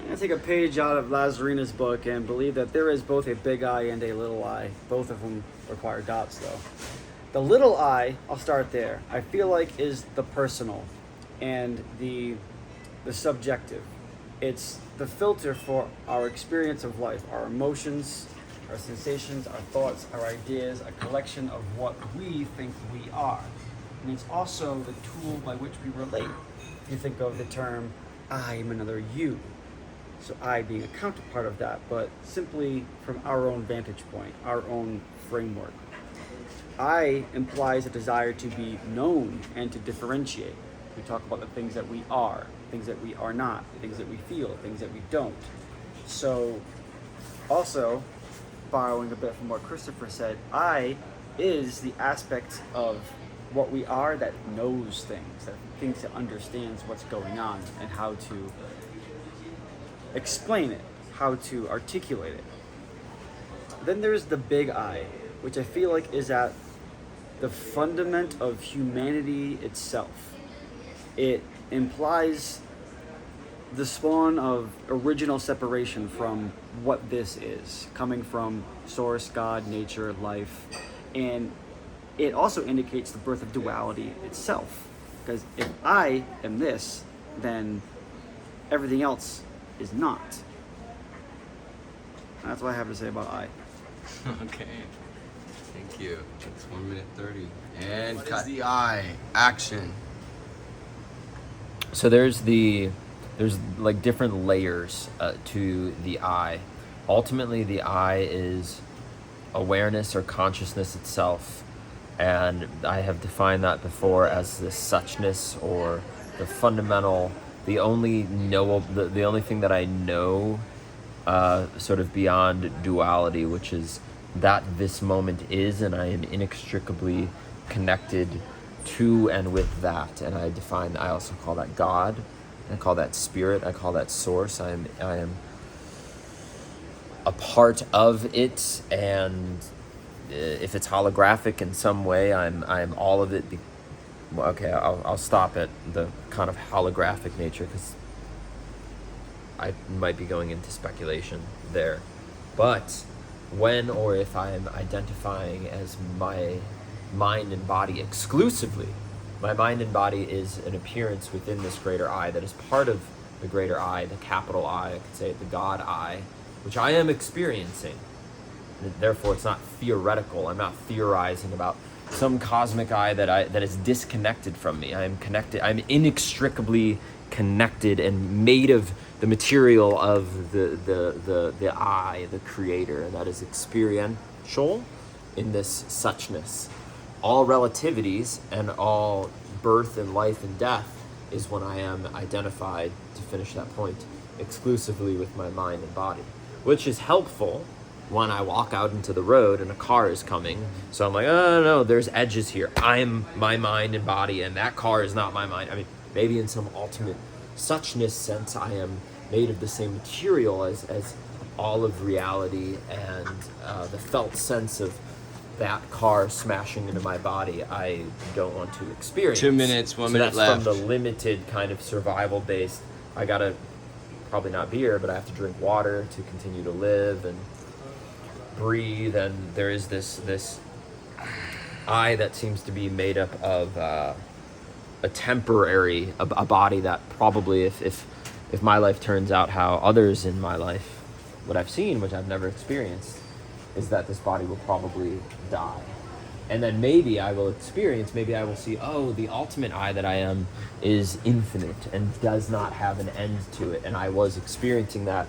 I'm gonna take a page out of Lazarina's book and believe that there is both a big I and a little I. Both of them require dots, though. The little I, I'll start there. I feel like is the personal and the subjective. It's the filter for our experience of life, our emotions, our sensations, our thoughts, our ideas, a collection of what we think we are. And it's also the tool by which we relate. You think of the term, I am another you. So I being a counterpart of that, but simply from our own vantage point, our own framework. I implies a desire to be known and to differentiate. We talk about the things that we are, things that we are not, things that we feel, things that we don't. So also, borrowing a bit from what Christopher said, I is the aspect of what we are that knows things, that thinks it understands what's going on and how to explain it, how to articulate it. Then there's the big I, which I feel like is at the fundament of humanity itself. It implies the spawn of original separation from what this is, coming from source, God, nature, life, and it also indicates the birth of duality itself. Because if I am this, then everything else is not. That's what I have to say about I. Okay. Thank you. It's 1 minute 30. And cut the I. Action. So there's like different layers to the I. Ultimately, the I is awareness or consciousness itself, and I have defined that before as the suchness or the fundamental, the only thing that I know, sort of beyond duality, which is that this moment is, and I am inextricably connected to and with that. And I also call that God. I call that spirit. I call that source. I am a part of it, and if it's holographic in some way, I'm all of it. Okay, I'll stop at the kind of holographic nature because I might be going into speculation there. But when or if I am identifying as my mind and body exclusively, my mind and body is an appearance within this greater I that is part of the greater I, the capital I could say the God I, which I am experiencing. And therefore, it's not theoretical. I'm not theorizing about some cosmic I that is disconnected from me. I am connected. I'm inextricably connected and made of the material of the I, the creator, and that is experiential in this suchness. All relativities and all birth and life and death is when I am identified, to finish that point, exclusively with my mind and body, which is helpful when I walk out into the road and a car is coming. So I'm like, oh no, there's edges here. I'm my mind and body, and that car is not my mind. I mean, maybe in some ultimate suchness sense, I am made of the same material as all of reality, and the felt sense of that car smashing into my body, I don't want to experience. 2 minutes, 1 minute that's left. From the limited kind of survival based, I gotta probably not be here, but I have to drink water to continue to live and breathe, and there is this I that seems to be made up of a temporary, a body that probably, if my life turns out how others in my life, what I've seen, which I've never experienced, is that this body will probably die. And then maybe I will see, oh, the ultimate I that I am is infinite and does not have an end to it. And I was experiencing that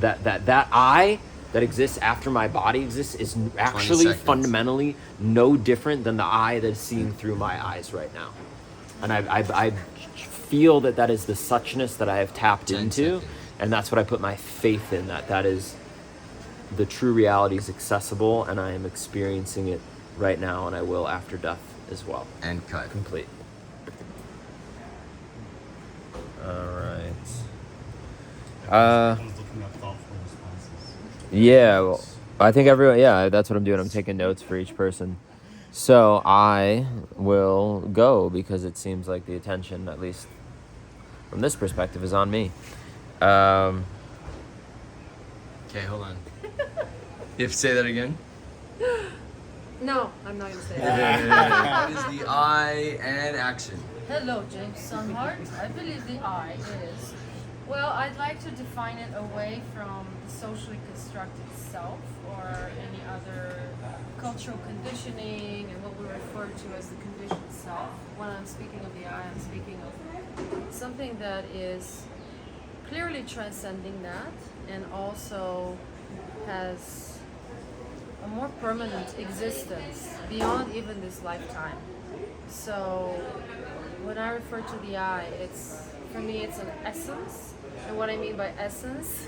I that exists after my body exists is actually fundamentally no different than the I that is seeing through my eyes right now. And I feel that is the suchness that I have tapped into, and that's what I put my faith in, that is the true reality is accessible, and I am experiencing it right now, and I will after death as well. And cut. Complete. All right. Everyone's looking up thoughtful responses. Yeah, well, I think everyone, yeah, that's what I'm doing. I'm taking notes for each person. So I will go because it seems like the attention, at least from this perspective, is on me. Okay, hold on. You have to say that again? No, I'm not gonna say that. What is the I and action? Hello, James Sunhart. I believe the I is. Well, I'd like to define it away from the socially constructed self or any other cultural conditioning and what we refer to as the conditioned self. When I'm speaking of the I, I'm speaking of something that is clearly transcending that and also has a more permanent existence beyond even this lifetime. So when I refer to the I, it's, for me, it's an essence. And what I mean by essence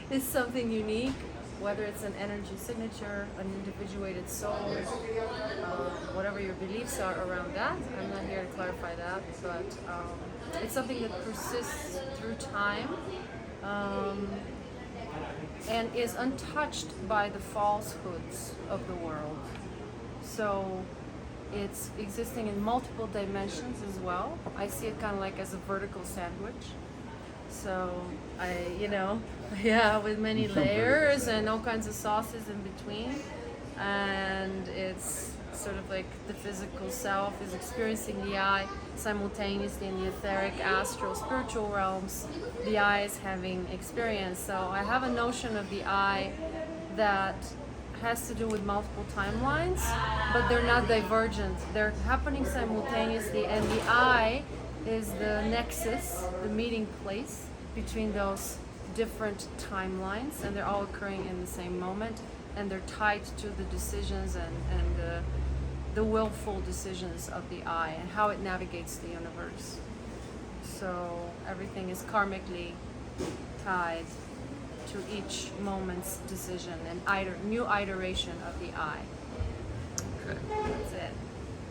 is something unique, whether it's an energy signature, an individuated soul, whatever your beliefs are around that. I'm not here to clarify that, but it's something that persists through time and is untouched by the falsehoods of the world. So it's existing in multiple dimensions as well. I see it kind of like as a vertical sandwich. So with many layers and all kinds of sauces in between. And it's sort of like the physical self is experiencing the I simultaneously in the etheric, astral, spiritual realms. The I is having experience. So I have a notion of the I that has to do with multiple timelines, but they're not divergent. They're happening simultaneously, and the I is the nexus, the meeting place between those different timelines, and they're all occurring in the same moment, and they're tied to the decisions and the willful decisions of the I and how it navigates the universe. So everything is karmically tied to each moment's decision and new iteration of the I. Okay. That's it.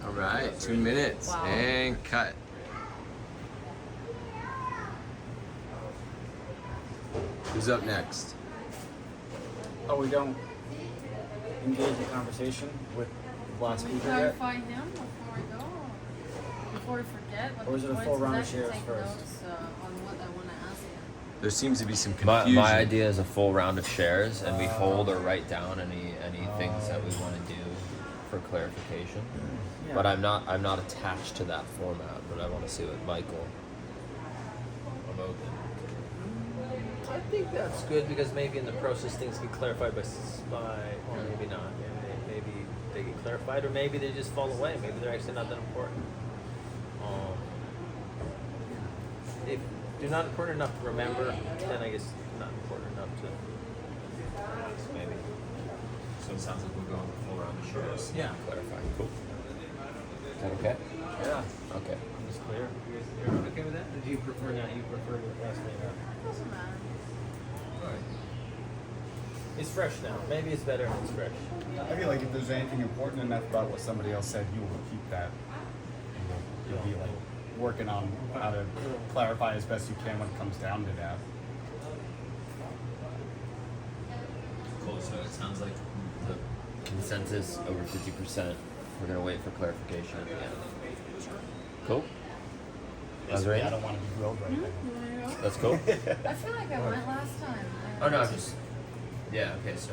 All right, 2 minutes Wow. and cut. Who's up next? Oh, we don't engage in conversation with the last speaker yet? Clarify him before we go, before we forget. What Or is the it a points full is. round I of should shares take first? notes, on what I want to ask him. There seems to be some My, confusion. my idea is a full round of shares, and we hold or write down any things that we want to do for clarification. Yeah. But I'm not attached to that format. But I want to see what Michael. I'm open. I think that's good because maybe in the process things get clarified or maybe not. Maybe they get clarified, or maybe they just fall away. Maybe they're actually not that important. If they're not important enough to remember, then I guess not important enough to maybe. So it sounds like we're going full round of shares. Yeah. Clarify. Cool. Is that okay? Yeah. Okay. It's clear. You're okay with that? Or do you prefer not? You prefer the last name out? Doesn't matter. It's fresh now. Maybe it's better if it's fresh. I feel like if there's anything important enough about what somebody else said, you will keep that. You'll be like working on how to clarify as best you can when it comes down to that. Cool. So it sounds like the consensus over 50%. We're gonna wait for clarification at the end. Cool. Basically, I don't want to be grilled right now. That's cool. I feel like I went last time. Oh no, just yeah. Okay, so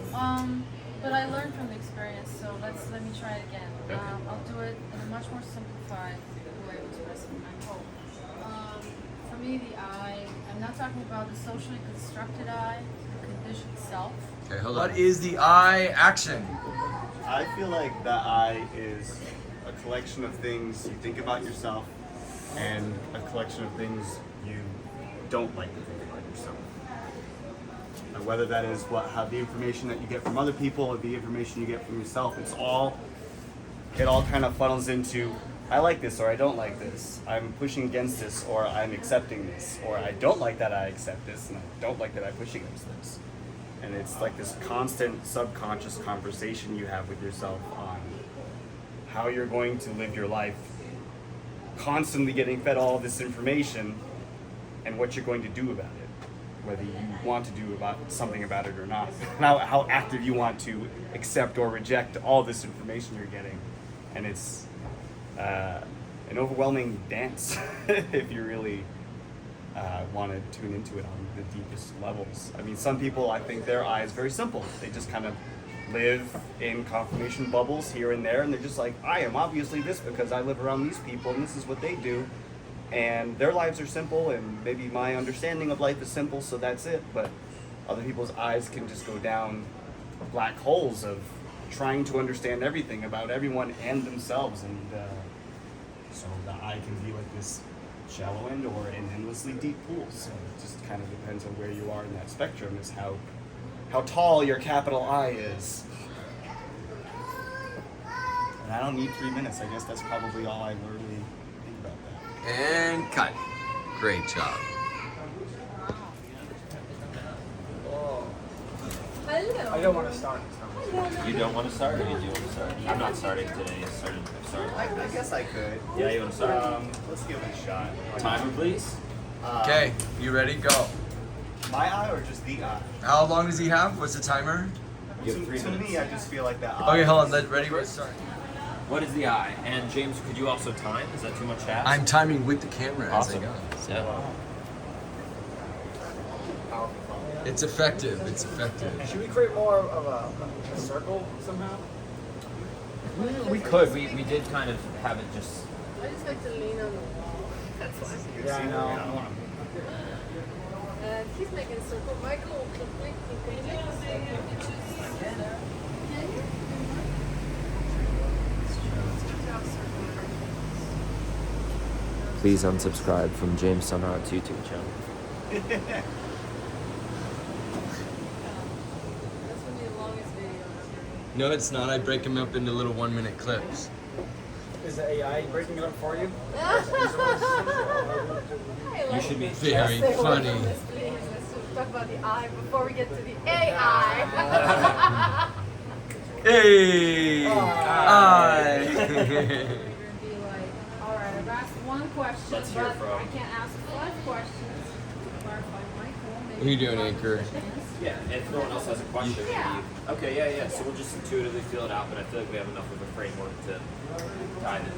But I learned from the experience, so let me try it again. Okay. I'll do it in a much more simplified way of expressing my hope. For me, the I, I'm not talking about the socially constructed I, the conditioned self. Okay, hold on. What is the I action? I feel like the I is a collection of things you think about yourself and a collection of things you don't like to think about yourself. And whether that is how the information that you get from other people or the information you get from yourself, it all kind of funnels into I like this or I don't like this. I'm pushing against this or I'm accepting this. Or I don't like that I accept this and I don't like that I'm pushing against this. And it's like this constant subconscious conversation you have with yourself on how you're going to live your life, constantly getting fed all this information and what you're going to do about it, whether you want to do something about it or not, how active you want to accept or reject all this information you're getting. And it's an overwhelming dance if you really want to tune into it on the deepest levels. I mean, some people, I think their eye is very simple. They just kind of live in confirmation bubbles here and there, and they're just like, I am obviously this because I live around these people and this is what they do. And their lives are simple, and maybe my understanding of life is simple, so that's it. But other people's eyes can just go down black holes of trying to understand everything about everyone and themselves. And so the eye can be like this shallow end or an endlessly deep pool. So it just kind of depends on where you are in that spectrum, is how tall your capital I is. And I don't need 3 minutes. I guess that's probably all I really think about that. And cut. Great job. Hello. I don't want to start. You don't want to start, or you do want to start? I'm not starting today. I'm sorry. I guess I could. Yeah, you want to start? Let's give it a shot. Timer, please. Okay, you ready? Go. My eye or just the eye? How long does he have? What's the timer? You have 3 To minutes. me, I just feel like that eye. Okay, hold on. Ready? Start. What is the eye? And James, could you also time? Is that too much to ask? I'm timing with the camera Awesome. as I go. Yeah. It's effective. It's effective. Should we create more of a circle somehow? We could. We did kind of have it just. I just like to lean on the wall. That's why. Yeah, I know. And he's making a circle. Michael completely. Please unsubscribe from James Sunhart's YouTube channel. That's gonna be the longest video ever. No, it's not. I break them up into little 1-minute clips. Is the AI breaking it up for you? You should be Very funny. Let's talk about the eye before we get to the AI. Hey! Hi! Be like, all right, I've asked one question, Let's hear but from- I can't ask 5 questions. Clarify Michael. What are you doing, Anchor? Yeah, and if no one else has a question, maybe. Okay, yeah. So we'll just intuitively feel it out, but I feel like we have enough of a framework to dive in.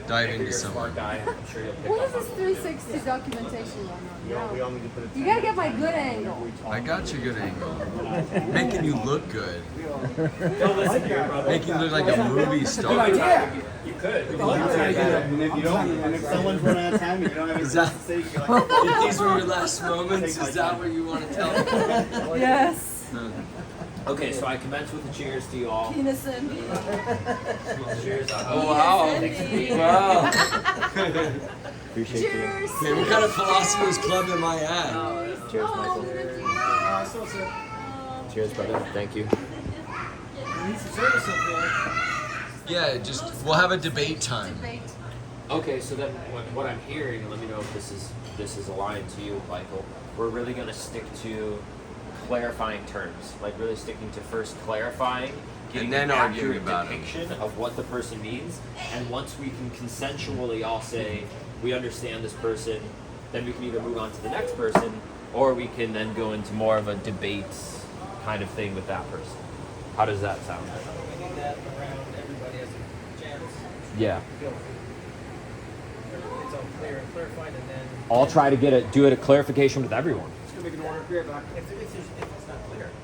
Dive If into you're a someone. smart guy, I'm sure you'll pick What up is on this what we're doing. 360 documentation going on? We all need to put a You gotta get my good angle. I got your good angle. Making you look good. Don't listen to your brother. Making you look like a movie star. You could. And if you don't, and if someone's running out of time and you don't have Is anything that, to say, you're like, if these were your last moments, is that what you want to tell me? Yes. Okay, so I commence with a cheers to you all. Penis and me. Cheers. Oh, wow. Wow. Appreciate Cheers. Man, what kind of Philosophers Club am I at? Cheers, Michael. Cheers, brother. Thank you. Yeah, just, we'll have a debate time. Okay, so then what I'm hearing, and let me know if this is aligned to you, Michael. We're really going to stick to clarifying terms, like really sticking to first clarifying, getting And then an arguing accurate about 'em. depiction of what the person means, and once we can consensually all say we understand this person, then we can either move on to the next person, or we can then go into more of a debate kind of thing with that person. How does that sound? Yeah. I'll try to do a clarification with everyone.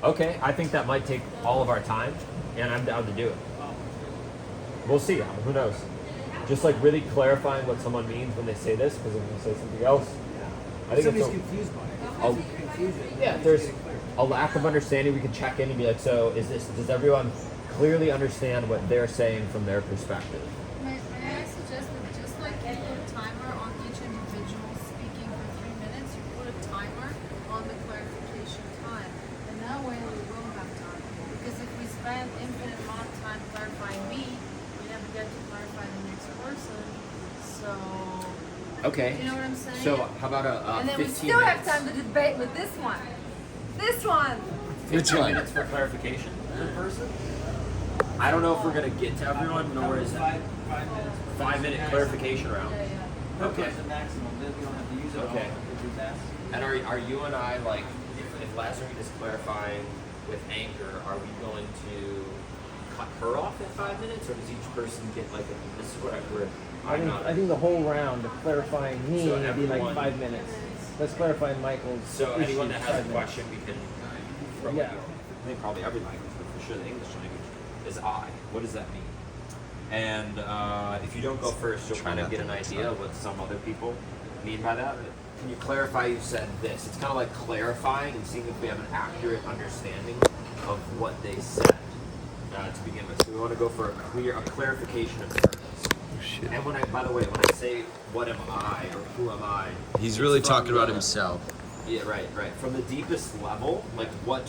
Okay, I think that might take all of our time, and I'm down to do it. We'll see. Who knows? Just like really clarifying what someone means when they say this, because if they say something else, I think Somebody's it's confused by it. confusion. Yeah, if there's a lack of understanding, we can check in and be like, so does everyone clearly understand what they're saying from their perspective? May I suggest that just like you put a timer on each individual speaking for 3 minutes, you put a timer on the clarification time. And that way we will have time. Because if we spend infinite amount of time clarifying me, we never get to clarify the next person. So, Okay. you know what I'm saying? So how about a and then 15 we still minutes? have time to debate with this one. This one! 15 minutes for clarification per person? I don't know if we're gonna get to everyone, nor is it 5-minute clarification round. Okay. Okay. And are you and I, like, if Lazarine is clarifying with Anchor, are we going to cut her off at 5 minutes, or does each person get like this is what we're I think the whole round of clarifying me So would be like everyone- 5 minutes. Let's clarify Michael's. So anyone that issues, has 5 a minutes. question, we can throw Yeah. at you. I think probably every language, but for sure the English language is I. What does that mean? And if you don't go first, you'll kind of get an idea of what some other people mean by that. Can you clarify? You said this. It's kind of like clarifying and seeing if we have an accurate understanding of what they said to begin with. So we want to go for a clarification of terms. And when by the way, when I say what am I or who am I, He's it's really from talking about the- himself. Yeah, right. From the deepest level, like what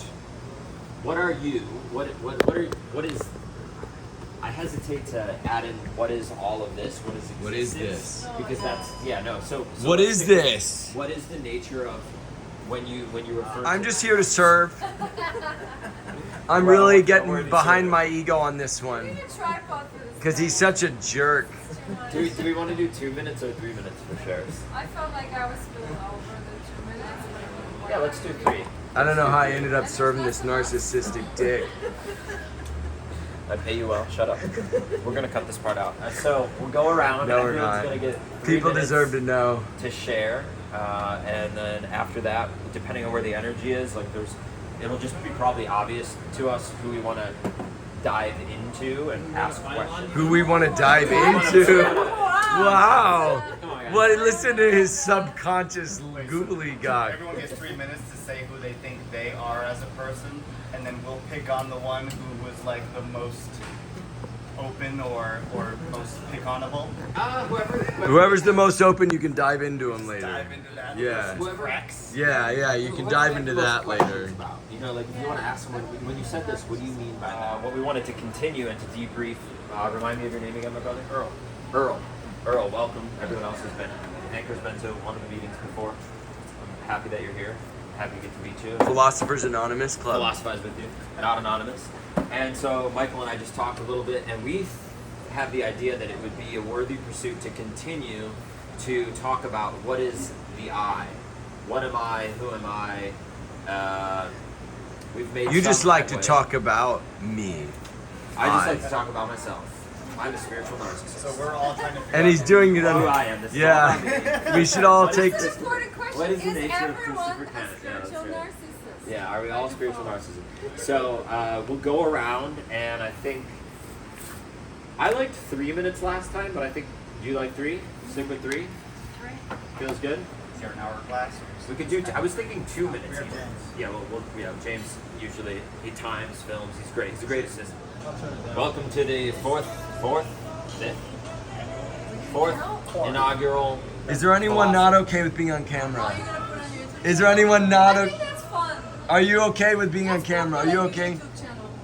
are you? What is? I hesitate to add in what is all of this. What is existence? this? Because that's So What let's is think, this? What is the nature of when you refer? I'm to just here to serve. I'm Well, really I'm getting already behind serving. my ego on this one. need a tripod for this. Because he's such a jerk. Do we want to do 2 minutes or 3 minutes for shares? I felt like I was spilling over the 2 minutes. But Yeah, let's do 3. I don't know how I ended up serving this narcissistic dick. I pay you well. Shut up. We're gonna cut this part out. So we'll go around. No, we're Everyone's not. gonna get 3 People minutes deserve to know. to share, and then after that, depending on where the energy is, like it'll just be probably obvious to us who we want to dive into and ask questions. Who we want to dive into. Wow. Come on, guys. What? Listen to his subconscious googly gog. Everyone gets 3 minutes to say who they think they are as a person, and then we'll pick on the one who was like the most open or most pick-onable. Whoever's the most open, you can dive into him later. Dive into that. Yeah. Whoever. Yeah, you can dive into that later. You know, like if you want to ask someone, when you said this, what do you mean by that? What we wanted to continue and to debrief. Remind me of your name again, my brother. Earl, welcome. Everyone else has been. Anchor's been to one of the meetings before. I'm happy that you're here. Happy to get to meet you. Philosophers Anonymous Club. Philosophize with you, not anonymous. And so Michael and I just talked a little bit, and we have the idea that it would be a worthy pursuit to continue to talk about what is the I. What am I? Who am I? We've made. You some just like to headway. talk about me. I just like to talk about myself. I'm a spiritual narcissist. So we're all trying to figure And he's doing it Who on. I am. This is all about me. Yeah. We should all take. That's an important question. What is the nature of everyone Christopher a Kenneth? Yeah, that's spiritual right. narcissist? Yeah, are we all spiritual narcissists? So we'll go around, and I think I liked 3 minutes last time, but I think do you like 3? Stick with 3. Feels good. Is there an hour class? We could do. I was thinking 2 minutes. Even. Yeah, James usually he times films. He's great. He's a great assistant. Welcome to the fourth inaugural. Is there anyone not okay with being on camera? Is there anyone not? I think that's fun. Are you okay with being on camera? Are you okay?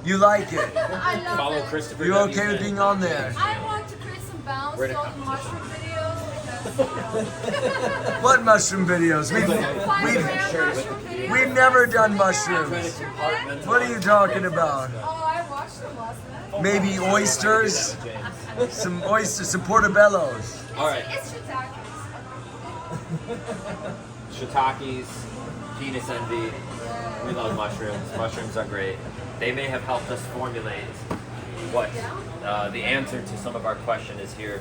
You like it? I love Follow it. Christopher. You W. okay with being on there? I want to create some bounce We're in a on competition. mushroom videos because What mushroom videos? We've never done mushrooms. What are you talking about? Oh, I watched them last night. Maybe oysters? Some oysters, some portobellos. All right. It's shiitakes. Shiitakes, penis envy. We love mushrooms. Mushrooms are great. They may have helped us formulate what the answer to some of our question is here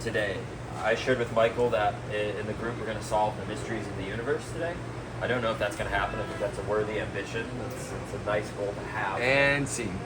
today. I shared with Michael that in the group we're going to solve the mysteries of the universe today. I don't know if that's going to happen. I think that's a worthy ambition. It's a nice goal to have. And scene.